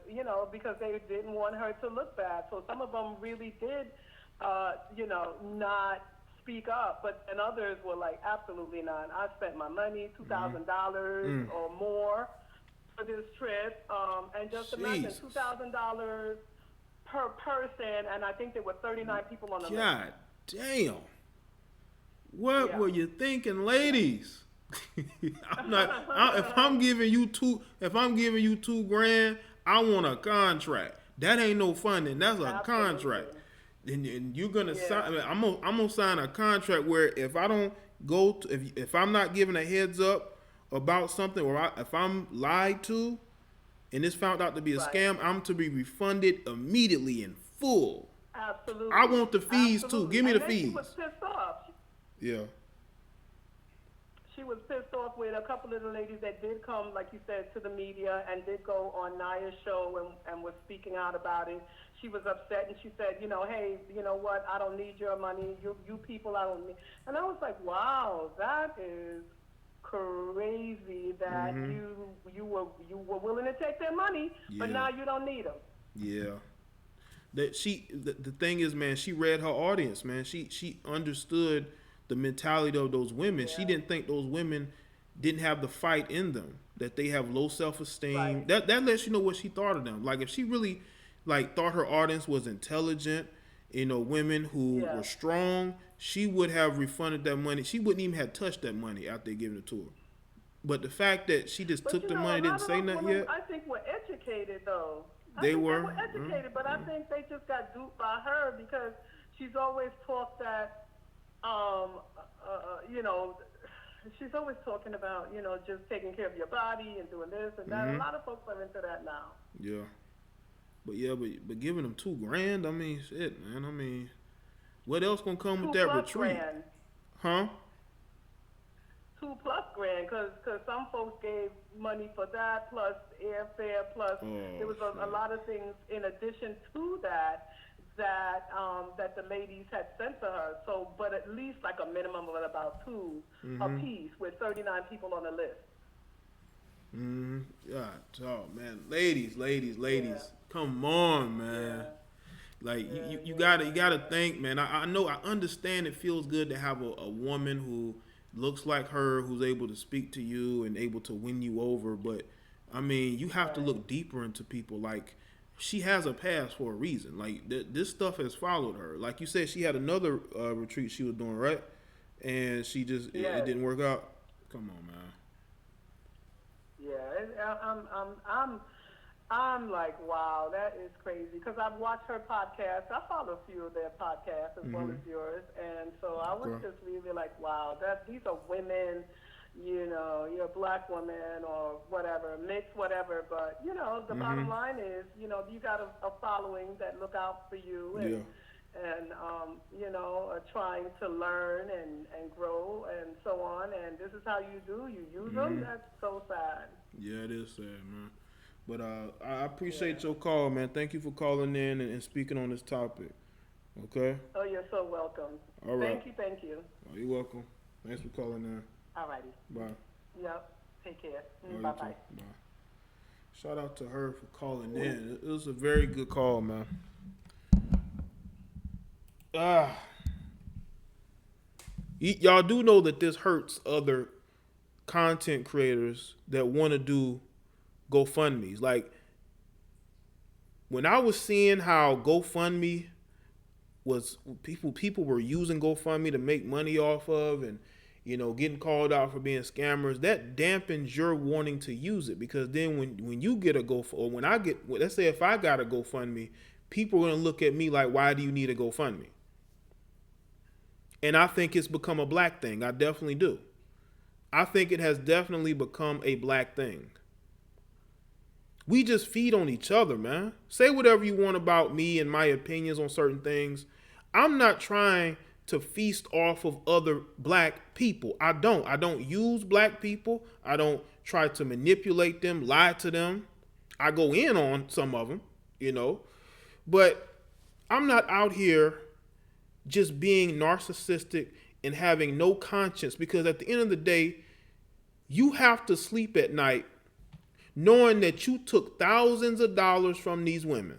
because they didn't want her to look bad. So some of them really did, not speak up, but and others were like, absolutely not. I spent my money, $2,000 or more for this trip, and just imagine $2,000 per person, and I think there were 39 people on the list. God damn! What were you thinking, ladies? If I'm giving you $2,000, I want a contract. That ain't no funding. That's a contract. And you're gonna sign. I'm gonna sign a contract where if I don't go to, if I'm not given a heads up about something, or if I'm lied to, and it's found out to be a scam, I'm to be refunded immediately in full. Absolutely. I want the fees too. Give me the fees. She was pissed off. Yeah. She was pissed off with a couple of the ladies that did come, like you said, to the media and did go on Naya's show and was speaking out about it. She was upset, and she said, hey, you know what? I don't need your money. You people, I don't need. And I was like, wow, that is crazy that you were willing to take their money, but now you don't need them. Yeah. The thing is, man, she read her audience, man. She understood the mentality of those women. She didn't think those women didn't have the fight in them, that they have low self-esteem. Right. That lets you know what she thought of them. Like, if she really thought her audience was intelligent, women who were strong, she would have refunded that money. She wouldn't even have touched that money after they giving it to her. But the fact that she just took the money, didn't say nothing yet. I think we're educated, though. I They think they were. were educated, but I think they just got duped by her because she's always talked that, you know, she's always talking about, you know, just taking care of your body and doing this and that. A lot of folks are into that now. Yeah. But giving them $2,000, I mean, shit, man. I mean, what else gonna come with that retreat? Grand. Huh? $2+ grand, because some folks gave money for that, plus airfare, plus there was a lot of things in addition to that that the ladies had sent to her. So, but at least like a minimum of about two a piece, with 39 people on the list. God, oh man, ladies, come on, man. Yeah. Like you gotta think, man. I know, I understand it feels good to have a woman who looks like her, who's able to speak to you and able to win you over. But I mean, you have to look deeper into people. Like, she has a past for a reason. Like this stuff has followed her. Like you said, she had another retreat she was doing, right? And she just it didn't work out. Come on, man. Yeah, I'm like, wow, that is crazy. Because I've watched her podcast. I follow a few of their podcasts as well as yours, and so I was just really like, wow, these are women. You know, you're a black woman or whatever, mixed, whatever. But you know, the bottom line is, you know, you got a following that look out for you and you know, are trying to learn and grow and so on. And this is how you do. You use them. That's so sad. Yeah, it is sad, man. But I appreciate your call, man. Thank you for calling in and speaking on this topic. Okay? Oh, you're so welcome. All right. Thank you. Oh, you're welcome. Thanks for calling in. All righty. Bye. Yep. Take care. Oh, Bye-bye. Bye. Shout out to her for calling in. It was a very good call, man. Y'all do know that this hurts other content creators that want to do GoFundMes. Like, when I was seeing how GoFundMe was, people were using GoFundMe to make money off of, and you know, getting called out for being scammers, that dampens your wanting to use it. Because then when you get a or when I get, let's say if I got a GoFundMe, people are gonna look at me like, why do you need a GoFundMe? And I think it's become a black thing. I definitely do. I think it has definitely become a black thing. We just feed on each other, man. Say whatever you want about me and my opinions on certain things. I'm not trying to feast off of other black people. I don't use black people. I don't try to manipulate them, lie to them. I go in on some of them, you know. But I'm not out here just being narcissistic and having no conscience, because at the end of the day, you have to sleep at night knowing that you took thousands of dollars from these women.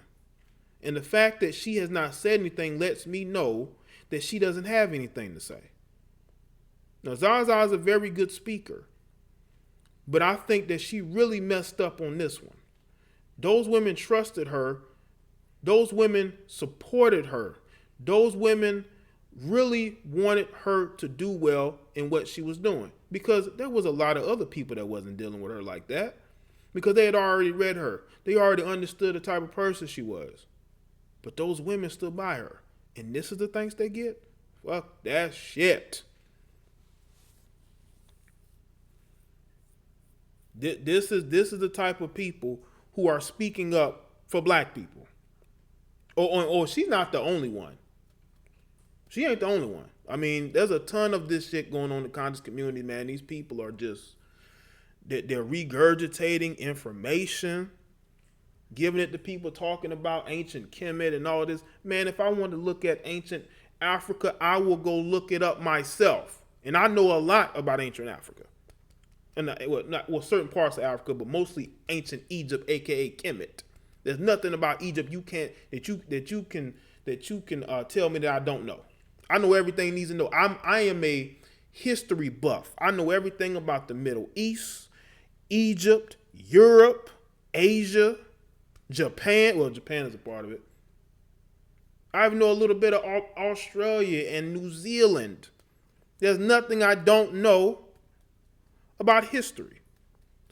And the fact that she has not said anything lets me know that she doesn't have anything to say. Now, Zaza is a very good speaker, but I think that she really messed up on this one. Those women trusted her. Those women supported her. Those women really wanted her to do well in what she was doing, because there was a lot of other people that wasn't dealing with her like that, because they had already read her. They already understood the type of person she was. But those women stood by her. And this is the thanks they get? Fuck that shit. This is the type of people who are speaking up for black people. Or she's not the only one. She ain't the only one. I mean, there's a ton of this shit going on in the conscious community, man. These people are just, they're regurgitating information, giving it to people talking about ancient Kemet and all this. Man, if I want to look at ancient Africa, I will go look it up myself. And I know a lot about ancient Africa. And certain parts of Africa, but mostly ancient Egypt, aka Kemet. There's nothing about Egypt that you can tell me that I don't know. I know everything needs to know. I am a history buff. I know everything about the Middle East, Egypt, Europe, Asia, Japan. Well, Japan is a part of it. I even know a little bit of Australia and New Zealand. There's nothing I don't know about history.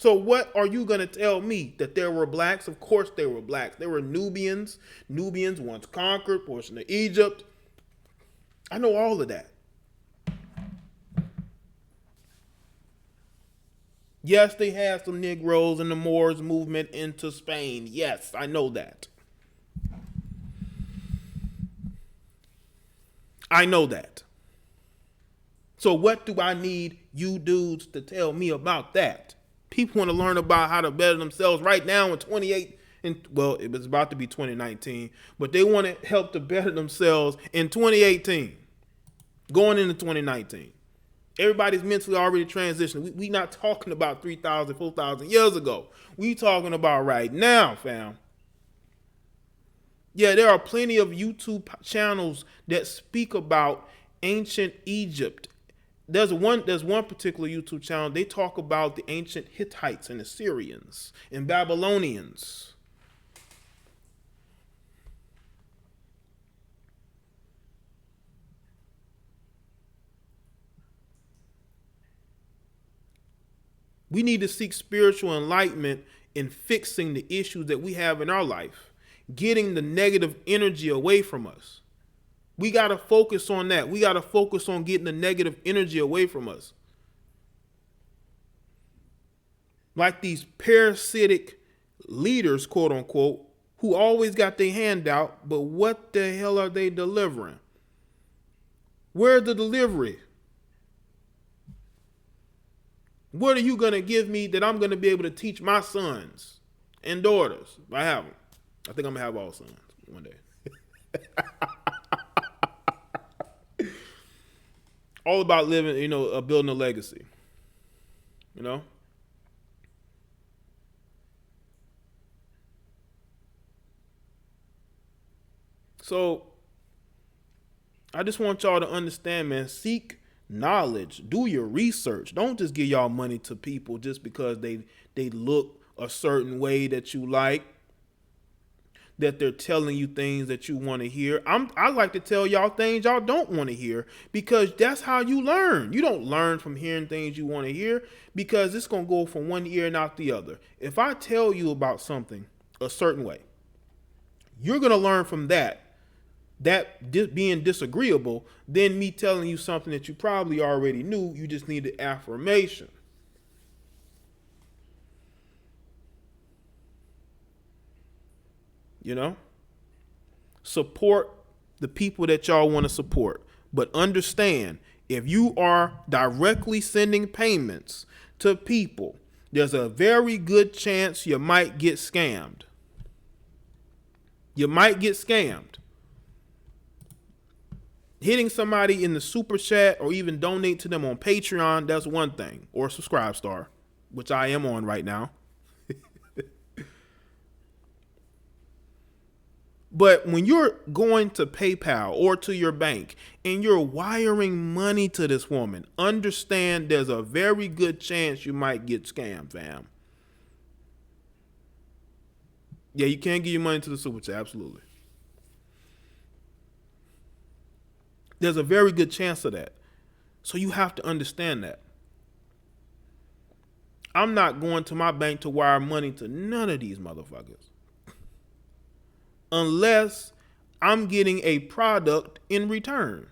So what are you going to tell me? That there were blacks? Of course there were blacks. There were Nubians. Nubians once conquered portion of Egypt. I know all of that. Yes, they had some Negroes in the Moors movement into Spain. Yes, I know that. I know that. So what do I need you dudes to tell me about that? People want to learn about how to better themselves right now in 28, well, it was about to be 2019, but they want to help to better themselves in 2018, going into 2019. Everybody's mentally already transitioned. We not talking about 3,000, 4,000 years ago. We talking about right now, fam. Yeah, there are plenty of YouTube channels that speak about ancient Egypt. There's one particular YouTube channel. They talk about the ancient Hittites and Assyrians and Babylonians. We need to seek spiritual enlightenment in fixing the issues that we have in our life, getting the negative energy away from us. We got to focus on that. We got to focus on getting the negative energy away from us. Like these parasitic leaders, quote unquote, who always got their hand out, but what the hell are they delivering? Where's the delivery? What are you going to give me that I'm going to be able to teach my sons and daughters? I have them. I think I'm going to have all sons one day. All about living, building a legacy. So I just want y'all to understand, man, seek knowledge, do your research. Don't just give y'all money to people just because they look a certain way that you like, that they're telling you things that you want to hear. I like to tell y'all things y'all don't want to hear, because that's how you learn. You don't learn from hearing things you want to hear, because it's going to go from one ear and out the other. If I tell you about something a certain way, you're going to learn from that being disagreeable than me telling you something that you probably already knew. You just needed affirmation. Support the people that y'all want to support, but understand, if you are directly sending payments to people, there's a very good chance you might get scammed. You might get scammed. Hitting somebody in the super chat or even donate to them on Patreon, that's one thing, or Subscribestar, which I am on right now. But when you're going to PayPal or to your bank and you're wiring money to this woman, understand there's a very good chance you might get scammed, fam. Yeah, you can't give your money to the super chat, absolutely. There's a very good chance of that. So you have to understand that. I'm not going to my bank to wire money to none of these motherfuckers, unless I'm getting a product in return.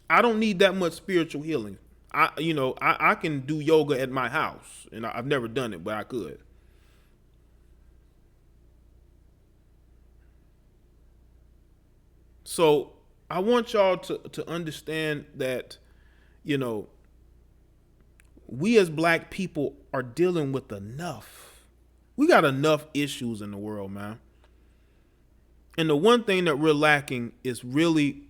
I don't need that much spiritual healing. I can do yoga at my house, and I've never done it, but I could. So I want y'all to understand that, we as black people are dealing with enough. We got enough issues in the world, man. And the one thing that we're lacking is really,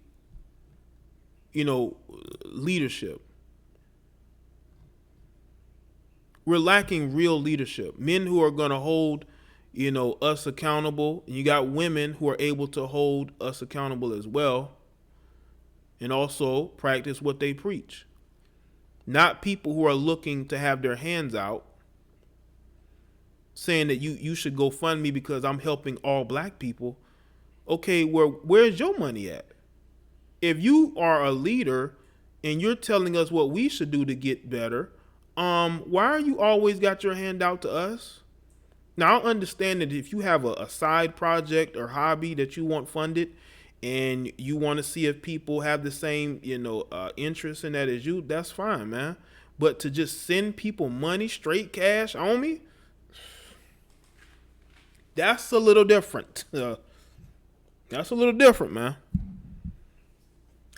leadership. We're lacking real leadership. Men who are going to hold, us accountable. And you got women who are able to hold us accountable as well. And also practice what they preach. Not people who are looking to have their hands out, saying that you should go fund me because I'm helping all black people. Okay, where's your money at? If you are a leader and you're telling us what we should do to get better, why are you always got your hand out to us? Now, I understand that if you have a side project or hobby that you want funded and you want to see if people have the same, interest in that as you, that's fine, man. But to just send people money, straight cash on me, that's a little different. That's a little different, man.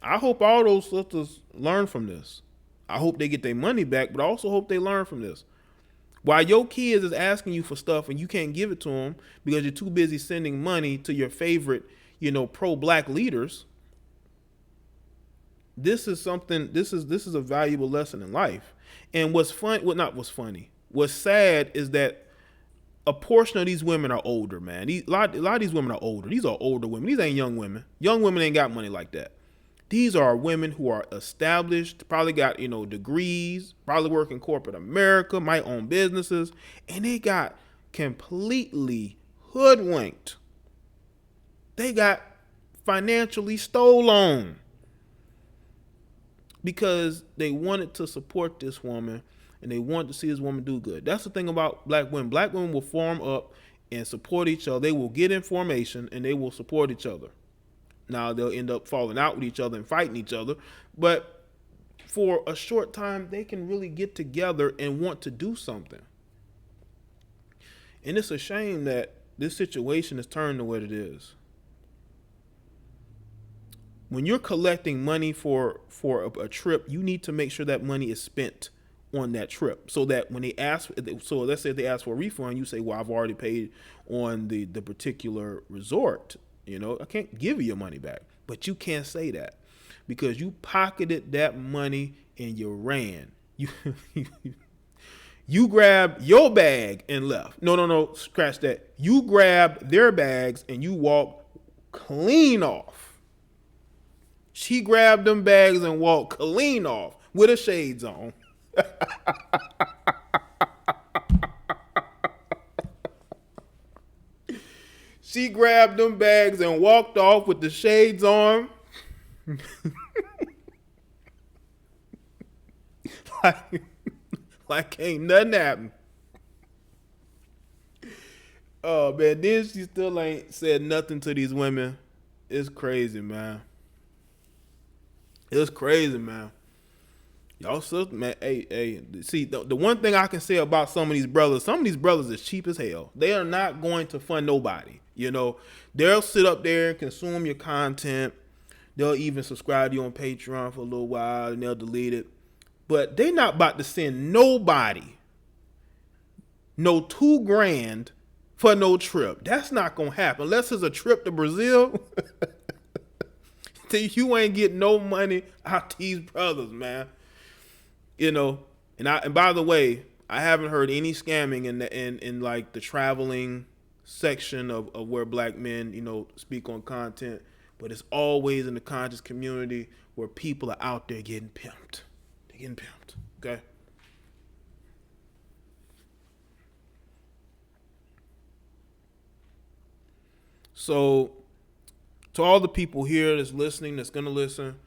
I hope all those sisters learn from this. I hope they get their money back, but I also hope they learn from this. While your kids is asking you for stuff and you can't give it to them because you're too busy sending money to your favorite, pro-black leaders, this is something. This is a valuable lesson in life. And what's funny. What's sad is that a portion of these women are older, man. A lot of these women are older. These are older women. These ain't young women. Young women ain't got money like that. These are women who are established, probably got, degrees, probably work in corporate America, might own businesses, and they got completely hoodwinked. They got financially stolen because they wanted to support this woman and they wanted to see this woman do good. That's the thing about black women. Black women will form up and support each other. They will get information and they will support each other. Now they'll end up falling out with each other and fighting each other, but for a short time they can really get together and want to do something. And it's a shame that this situation has turned to what it is. When you're collecting money for a trip, you need to make sure that money is spent on that trip, so that when they ask, so let's say if they ask for a refund, you say, well, I've already paid on the particular resort. I can't give you your money back. But you can't say that because you pocketed that money and you ran. You grabbed your bag and left. No, scratch that. You grabbed their bags and you walked clean off. She grabbed them bags and walked clean off with her shades on. She grabbed them bags and walked off with the shades on. like ain't nothing happened. Oh, man, then she still ain't said nothing to these women. It's crazy, man. It's crazy, man. Y'all sister, man, hey, see, the one thing I can say about some of these brothers is cheap as hell. They are not going to fund nobody. They'll sit up there and consume your content. They'll even subscribe to you on Patreon for a little while and they'll delete it. But they not about to send nobody no $2,000 for no trip. That's not going to happen. Unless it's a trip to Brazil. You ain't getting no money out these brothers, man. And by the way, I haven't heard any scamming in like the traveling section of where black men, speak on content, but it's always in the conscious community where people are out there getting pimped. They're getting pimped, okay? So, to all the people here that's listening, that's going to listen,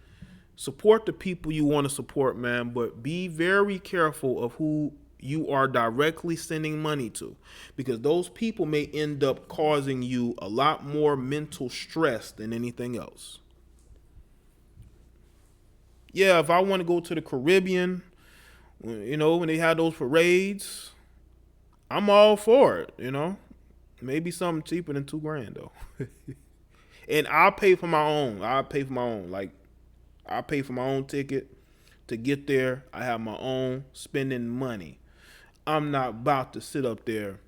support the people you want to support, man, but be very careful of who you are directly sending money to, because those people may end up causing you a lot more mental stress than anything else. Yeah, if I want to go to the Caribbean, when they have those parades, I'm all for it, Maybe something cheaper than $2,000 though. And I'll pay for my own. Like, I'll pay for my own ticket to get there. I have my own spending money. I'm not about to sit up there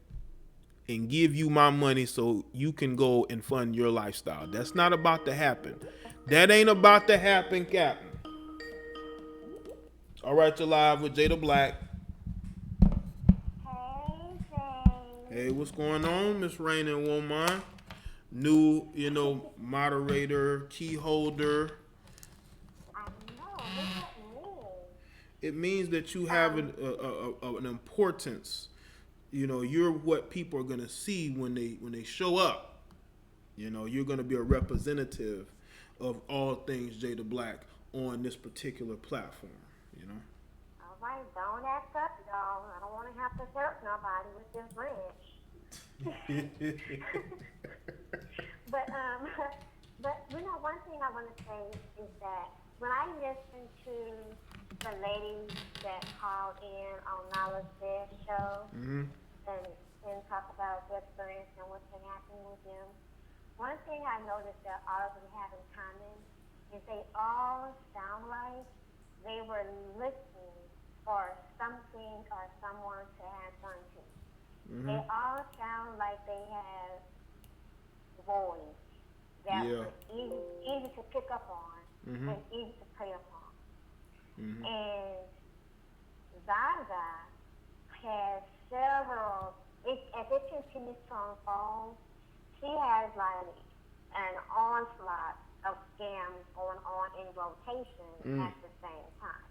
and give you my money so you can go and fund your lifestyle. That's not about to happen. That ain't about to happen, Captain. All right, you're live with Jada Black. Hey, what's going on, Miss Rain and Woman? New, moderator, key holder. It means that you have an importance. You're what people are gonna see when they show up. You're gonna be a representative of all things Jada Black on this particular platform. All right, don't act up I don't want to have to hurt nobody with this branch. But but one thing I want to say is that when I listen to the ladies that called in on Nala's Bed show and talk about their experience and what's been happening with them, one thing I noticed that all of them have in common is they all sound like they were listening for something or someone to have done to. They all sound like they have voice that was easy to pick up on and easy to prey upon. And Zaza has several, as it continues to unfold, she has like an onslaught of scams going on in rotation at the same time.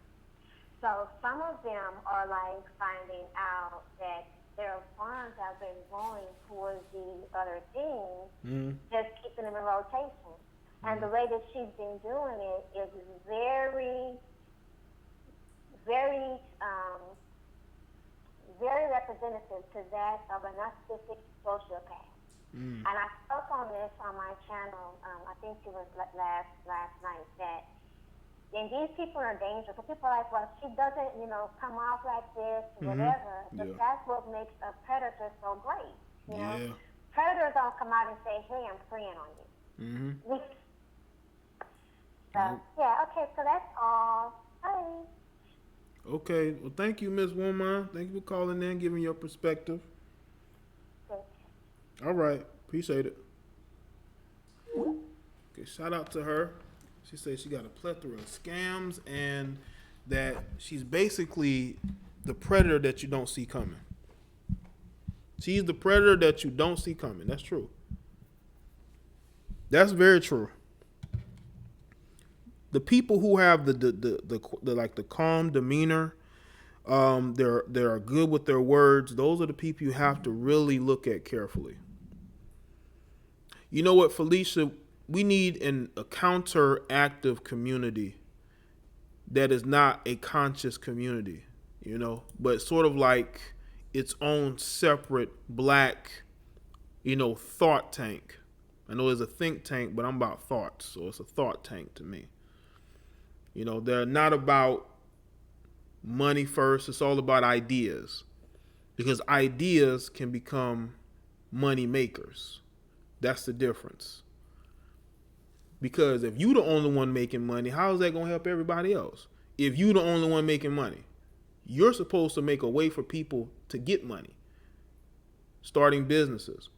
So some of them are like finding out that their funds have been going towards these other things, just keeping them in rotation. And the way that she's been doing it is very, very, very representative to that of a narcissistic sociopath. And I spoke on this on my channel, I think it was last night, that and these people are dangerous. People are like, well, she doesn't, come off like this, whatever. But that's what makes a predator so great. You know? Predators don't come out and say, hey, I'm preying on you. Okay, so that's all. Bye. Okay, well, thank you, Miss Woman. Thank you for calling in, giving your perspective. All right, appreciate it. Okay, shout out to her. She says she got a plethora of scams and that she's basically the predator that you don't see coming. She's the predator that you don't see coming. That's true. That's very true. The people who have the calm demeanor, they're good with their words. Those are the people you have to really look at carefully. You know what, Felicia? We need a counteractive community that is not a conscious community, but sort of like its own separate black, thought tank. I know there's a think tank, but I'm about thoughts, so it's a thought tank to me. They're not about money first. It's all about ideas, because ideas can become money makers. That's the difference. Because if you the only one making money, how is that going to help everybody else? If you the only one making money, you're supposed to make a way for people to get money. Starting businesses,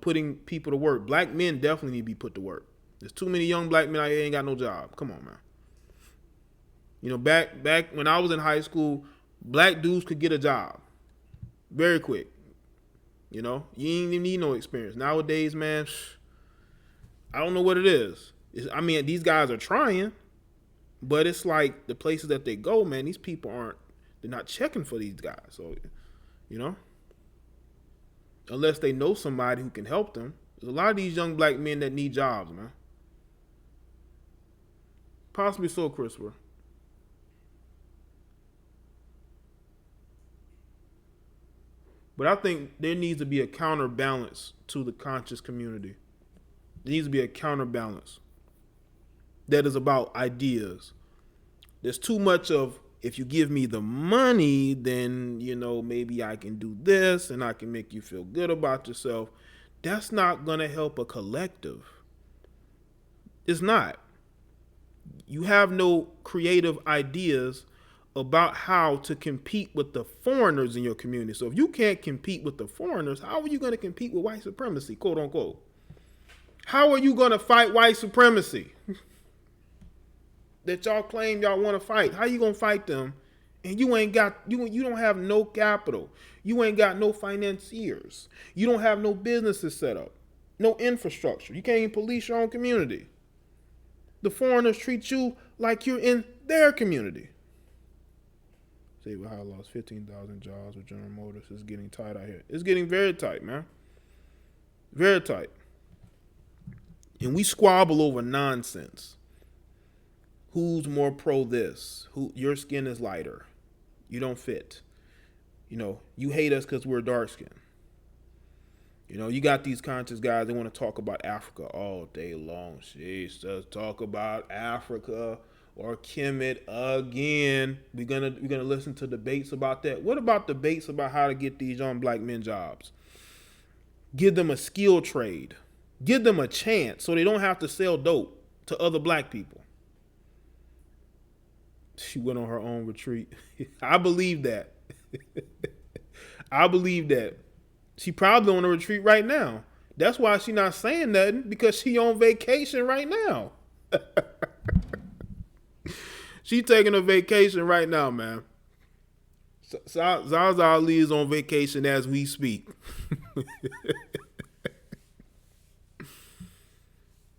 putting people to work. Black men definitely need to be put to work. There's too many young black men out here ain't got no job. Come on, man. Back when I was in high school, black dudes could get a job very quick. You ain't even need no experience. Nowadays, man, I don't know what it is. These guys are trying, but it's like the places that they go, man, these people they're not checking for these guys. So, unless they know somebody who can help them. There's a lot of these young black men that need jobs, man. Possibly so, Christopher. But I think there needs to be a counterbalance to the conscious community. There needs to be a counterbalance that is about ideas. There's too much of, if you give me the money, then, maybe I can do this and I can make you feel good about yourself. That's not going to help a collective. It's not. You have no creative ideas about how to compete with the foreigners in your community. So if you can't compete with the foreigners, how are you going to compete with white supremacy, quote unquote? How are you going to fight white supremacy that y'all claim y'all want to fight? How you going to fight them? And you don't have no capital. You ain't got no financiers. You don't have no businesses set up, no infrastructure. You can't even police your own community. The foreigners treat you like you're in their community. Save Ohio lost 15,000 jobs with General Motors. It's getting tight out here. It's getting very tight, man. Very tight. And we squabble over nonsense. Who's more pro this? Your skin is lighter. You don't fit. You know, you hate us because we're dark skinned. You know, you got these conscious guys, they want to talk about Africa all day long. Sheesh, just talk about Africa or Kemet again. We're gonna listen to debates about that. What about debates about how to get these young black men jobs? Give them a skill trade. Give them a chance so they don't have to sell dope to other black people. She went on her own retreat. I believe that. I believe that. She probably on a retreat right now. That's why she not saying nothing, because she on vacation right now. She taking a vacation right now, man. Zaza Ali is on vacation as we speak.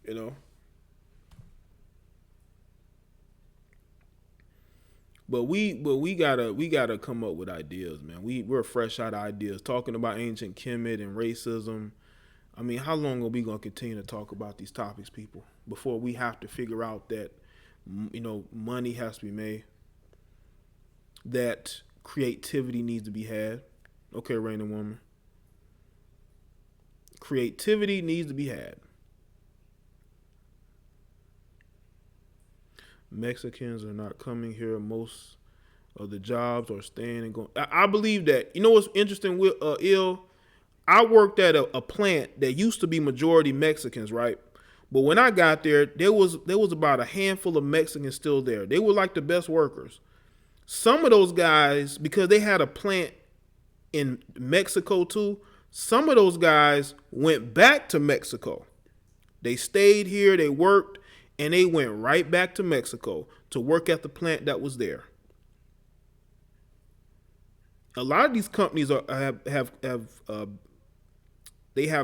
You know. But we gotta come up with ideas, man. We're fresh out of ideas. Talking about ancient Kemet and racism. I mean, how long are we gonna continue to talk about these topics, people, before we have to figure out that, you know, money has to be made, that creativity needs to be had? Okay, Raina Woman. Creativity needs to be had. Mexicans are not coming here. Most of the jobs are staying and going. I believe that. You know what's interesting with I worked at a plant that used to be majority Mexicans, right? But when I got there, there was about a handful of Mexicans still there. They were like the best workers. Some of those guys, because they had a plant in Mexico too, some of those guys went back to Mexico. They stayed here, they worked, and they went right back to Mexico to work at the plant that was there. A lot of these companies have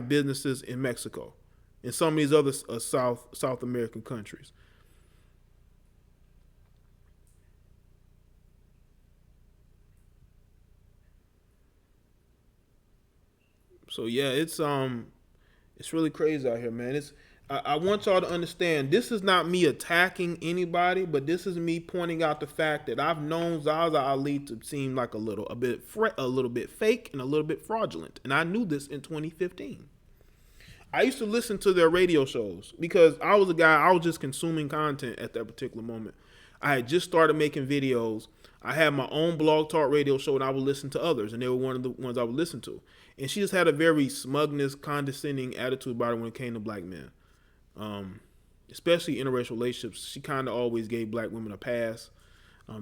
businesses in Mexico, in some of these other South American countries. So yeah, it's really crazy out here, man. I want y'all to understand, this is not me attacking anybody, but this is me pointing out the fact that I've known Zaza Ali to seem like a little bit fake and a little bit fraudulent, and I knew this in 2015. I used to listen to their radio shows because I was just consuming content at that particular moment. I had just started making videos. I had my own blog talk radio show, and I would listen to others, and they were one of the ones I would listen to. And she just had a very smugness, condescending attitude about it when it came to black men. Especially interracial relationships. She kind of always gave black women a pass.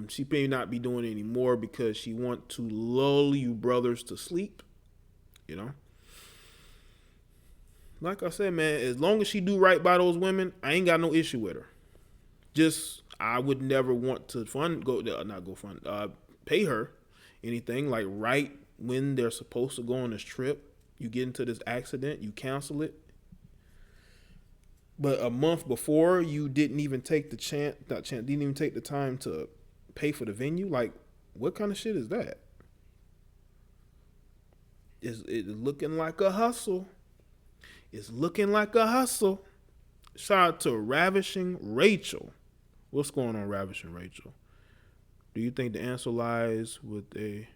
She may not be doing it anymore because she want to lull you brothers to sleep. You know? Like I said, man, as long as she do right by those women, I ain't got no issue with her. Just, I would never want to pay her anything. Like right when they're supposed to go on this trip, you get into this accident, you cancel it. But a month before, you didn't even take didn't even take the time to pay for the venue. Like, what kind of shit is that? It's looking like a hustle. It's looking like a hustle. Shout out to Ravishing Rachel. What's going on, Ravishing Rachel? Do you think the answer lies with a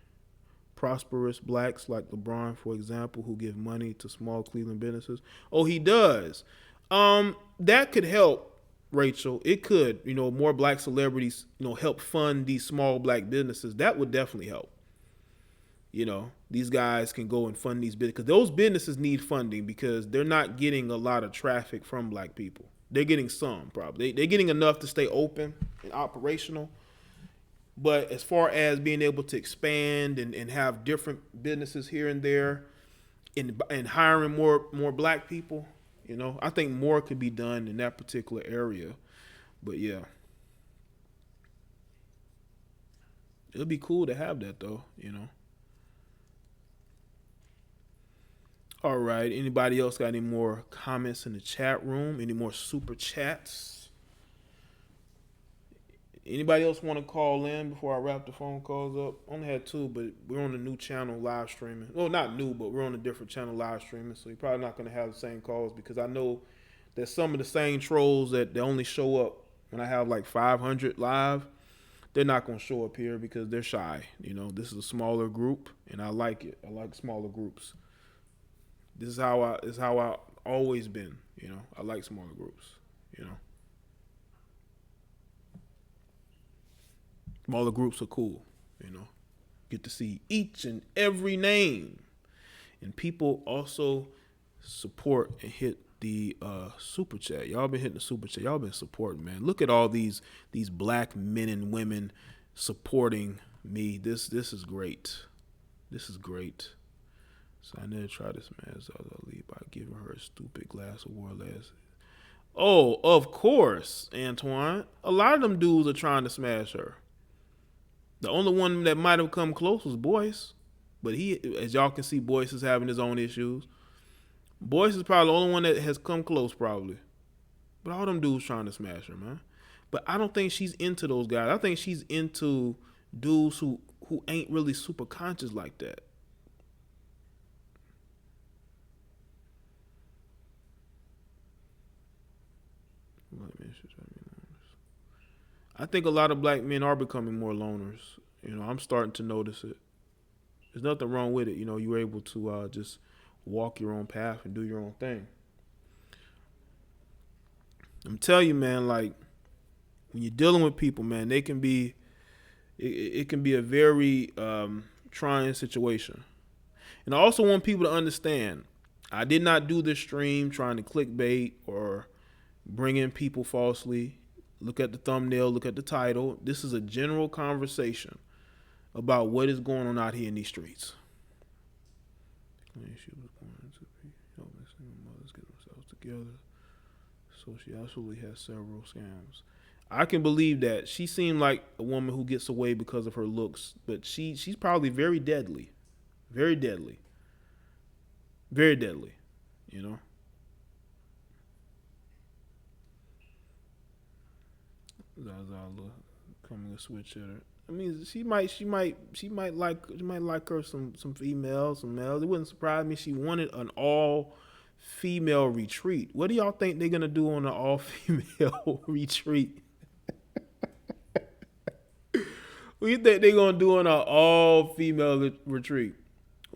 prosperous blacks like LeBron, for example, who give money to small Cleveland businesses? Oh, he does. That could help, Rachel. It could, more black celebrities, help fund these small black businesses. That would definitely help. These guys can go and fund these businesses, because those businesses need funding because they're not getting a lot of traffic from black people. They're getting some, probably. They're getting enough to stay open and operational. But as far as being able to expand and have different businesses here and there and hiring more black people, I think more could be done in that particular area. But yeah. It would be cool to have that though, All right. Anybody else got any more comments in the chat room? Any more super chats? Anybody else want to call in before I wrap the phone calls up? Only had 2, but we're on a new channel live streaming. Well, not new, but we're on a different channel live streaming, so you're probably not going to have the same calls, because I know that some of the same trolls that they only show up when I have like 500 live, they're not going to show up here because they're shy. This is a smaller group, and I like it. I like smaller groups. This is how I always been. I like smaller groups. Smaller groups are cool. Get to see each and every name, and people also support and hit the super chat. Y'all been hitting the super chat. Y'all been supporting, man. Look at all these black men and women supporting me. This is great. This is great. So I never tried to smash Zaza Ali by giving her a stupid glass of water last. Oh, of course, Antoine. A lot of them dudes are trying to smash her. The only one that might have come close was Boyce. But he, as y'all can see, Boyce is having his own issues. Boyce is probably the only one that has come close, probably. But all them dudes trying to smash her, man. But I don't think she's into those guys. I think she's into dudes who ain't really super conscious like that. I think a lot of black men are becoming more loners. I'm starting to notice it. There's nothing wrong with it. You're able to just walk your own path and do your own thing. I'm telling you, man, like, when you're dealing with people, man, it can be a very trying situation. And I also want people to understand, I did not do this stream trying to clickbait or bring in people falsely. Look at the thumbnail, look at the title. This is a general conversation about what is going on out here in these streets. She was born to be helping single mothers get themselves together. So she absolutely has several scams. I can believe that. She seemed like a woman who gets away because of her looks, but she's probably very deadly. Very deadly. Very deadly. Zaza coming to switch at her. I mean, she might like her some females, some males. It wouldn't surprise me. She wanted an all female retreat. What do y'all think they're gonna do on an all female retreat? What do you think they're gonna do on an all female retreat?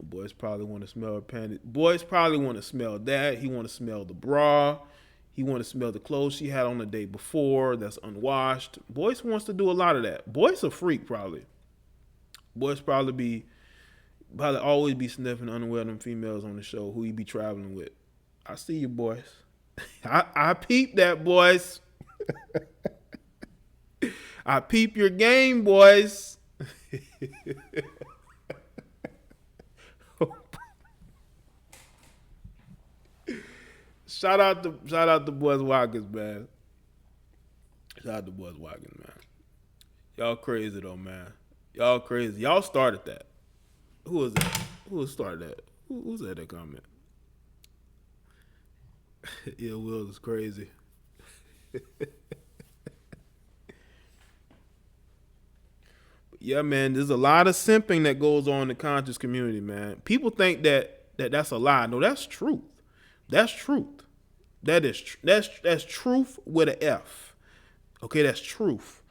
Boys probably want to smell her panties. Boys probably want to smell that. He want to smell the bra. He want to smell the clothes she had on the day before that's unwashed. Boyce wants to do a lot of that. Boyce a freak, probably. Boyce probably always be sniffing underwear them females on the show who he be traveling with. I see you, Boyce. I peep that, boys. I peep your game, boys. Shout out to Boys Watkins, man. Shout out to Boys Watkins, man. Y'all crazy though, man. Y'all crazy. Y'all started that. Who was that? Who started that? Who said that comment? Yeah, Will is crazy. Yeah, man, there's a lot of simping that goes on in the conscious community, man. People think that's a lie. No, that's truth. That's truth. That's truth with an F. Okay, that's truth.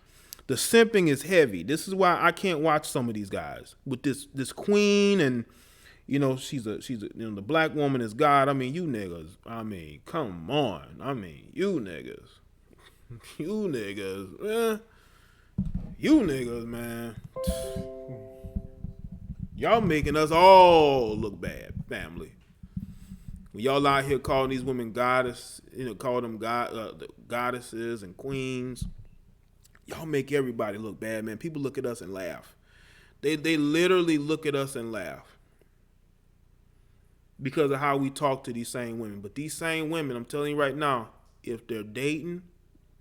The simping is heavy. This is why I can't watch some of these guys with this queen and she's the black woman is God. I mean, you niggas. I mean, come on. I mean, you niggas. You niggas. You niggas, man. Y'all making us all look bad, family. When y'all out here calling these women goddess, call them goddesses and queens, y'all make everybody look bad, man. People look at us and laugh. They literally look at us and laugh because of how we talk to these same women. But these same women, I'm telling you right now, if they're dating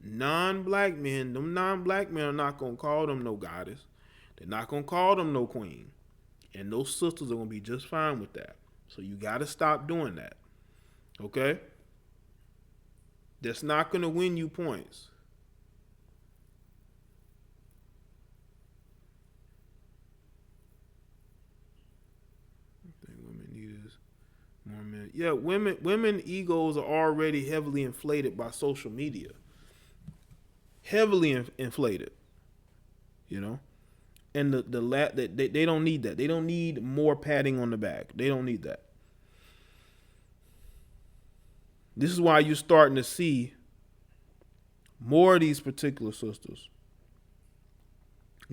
non-black men, them non-black men are not going to call them no goddess. They're not going to call them no queen. And those sisters are going to be just fine with that. So you got to stop doing that. Okay? That's not going to win you points. I think women need is more men. Yeah, women egos are already heavily inflated by social media. Heavily inflated. you know. And they don't need that. They don't need more patting on the back. They don't need that. This is why you're starting to see more of these particular sisters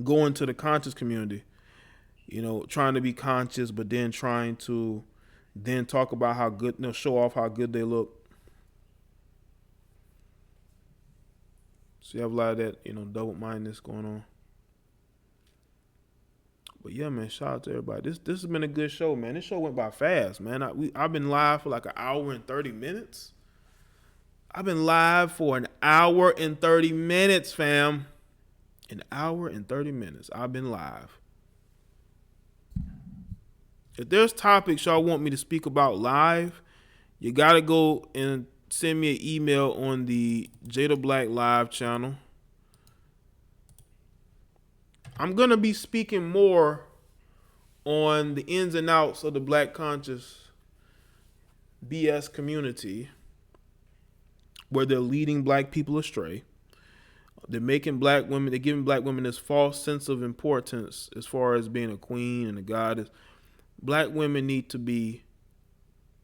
go into the conscious community, you know, trying to be conscious, but then trying to then talk about how good, you know, show off how good they look. So you have a lot of that, you know, double-mindedness going on. But yeah, man, shout out to everybody. This has been a good show, man. This show went by fast, man. I've been live for like an hour and 30 minutes. I've been live for an hour and 30 minutes, fam. An hour and 30 minutes. I've been live. If there's topics y'all want me to speak about live, you gotta go and send me an email on the Jada Black Live channel. I'm gonna be speaking more on the ins and outs of the Black conscious BS community, where they're leading Black people astray. They're making Black women, they're giving Black women this false sense of importance as far as being a queen and a goddess. Black women need to be,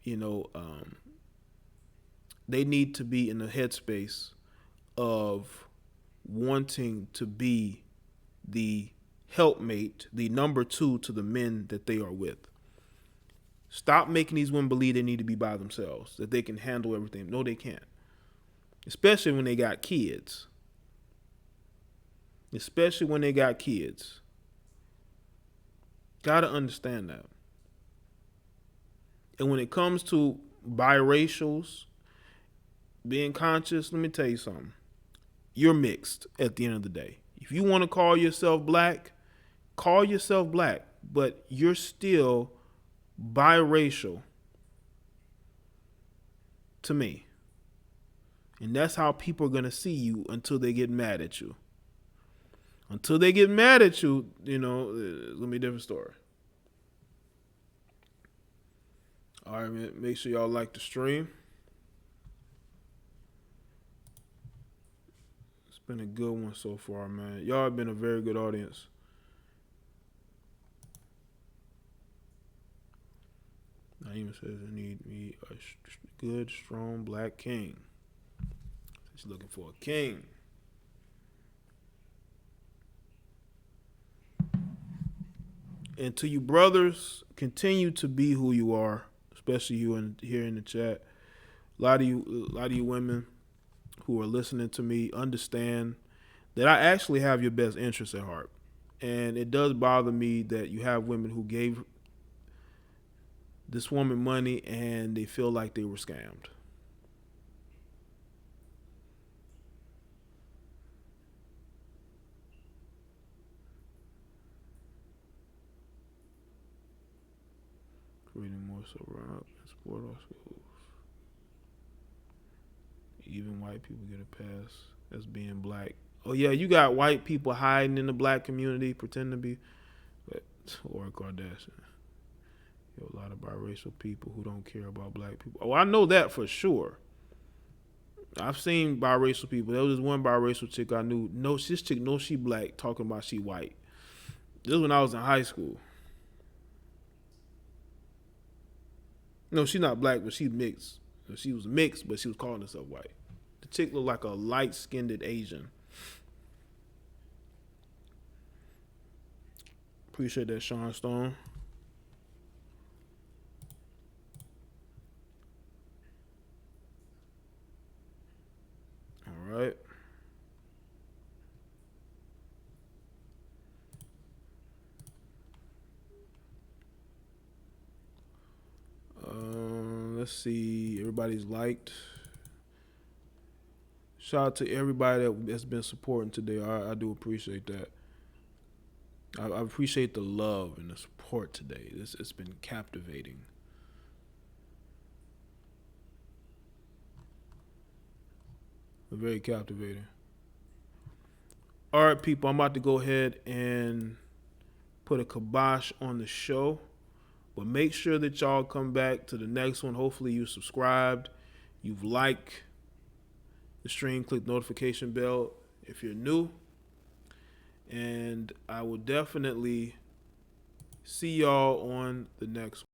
you know, they need to be in the headspace of wanting to be the helpmate, the number two to the men that they are with. Stop making these women believe they need to be by themselves, that they can handle everything. No, they can't. Especially when they got kids. Especially when they got kids. Gotta understand that. And when it comes to biracials, being conscious, let me tell you something. You're mixed at the end of the day. If you want to call yourself Black, call yourself Black, but you're still biracial to me. And that's how people are going to see you until they get mad at you. Until they get mad at you, you know, it's going to be a different story. All right, man. Make sure y'all like the stream. It's been a good one so far, man. Y'all have been a very good audience. Naima says I need me a good, strong Black king. She's looking for a king. And to you brothers, continue to be who you are, especially you here in the chat. A lot of you women who are listening to me understand that I actually have your best interests at heart. And it does bother me that you have women who gave this woman money and they feel like they were scammed. Creating more so around and support our schools. Even white people get a pass as being Black. Oh yeah, you got white people hiding in the Black community, pretending to be, or Kardashian. You have a lot of biracial people who don't care about Black people. Oh, I know that for sure. I've seen biracial people. There was this one biracial chick I knew. No, this chick knows she Black, talking about she white. This was when I was in high school. No, she's not Black, but she's mixed. She was mixed, but she was calling herself white. The chick looked like a light-skinned Asian. Appreciate that, Sean Stone. All right. Let's see. Everybody's liked. Shout out to everybody that's been supporting today. I do appreciate that. I appreciate the love and the support today. It's been captivating. Very captivating. All right, people. I'm about to go ahead and put a kibosh on the show. But make sure that y'all come back to the next one. Hopefully you subscribed. You've liked the stream. Click notification bell if you're new. And I will definitely see y'all on the next one.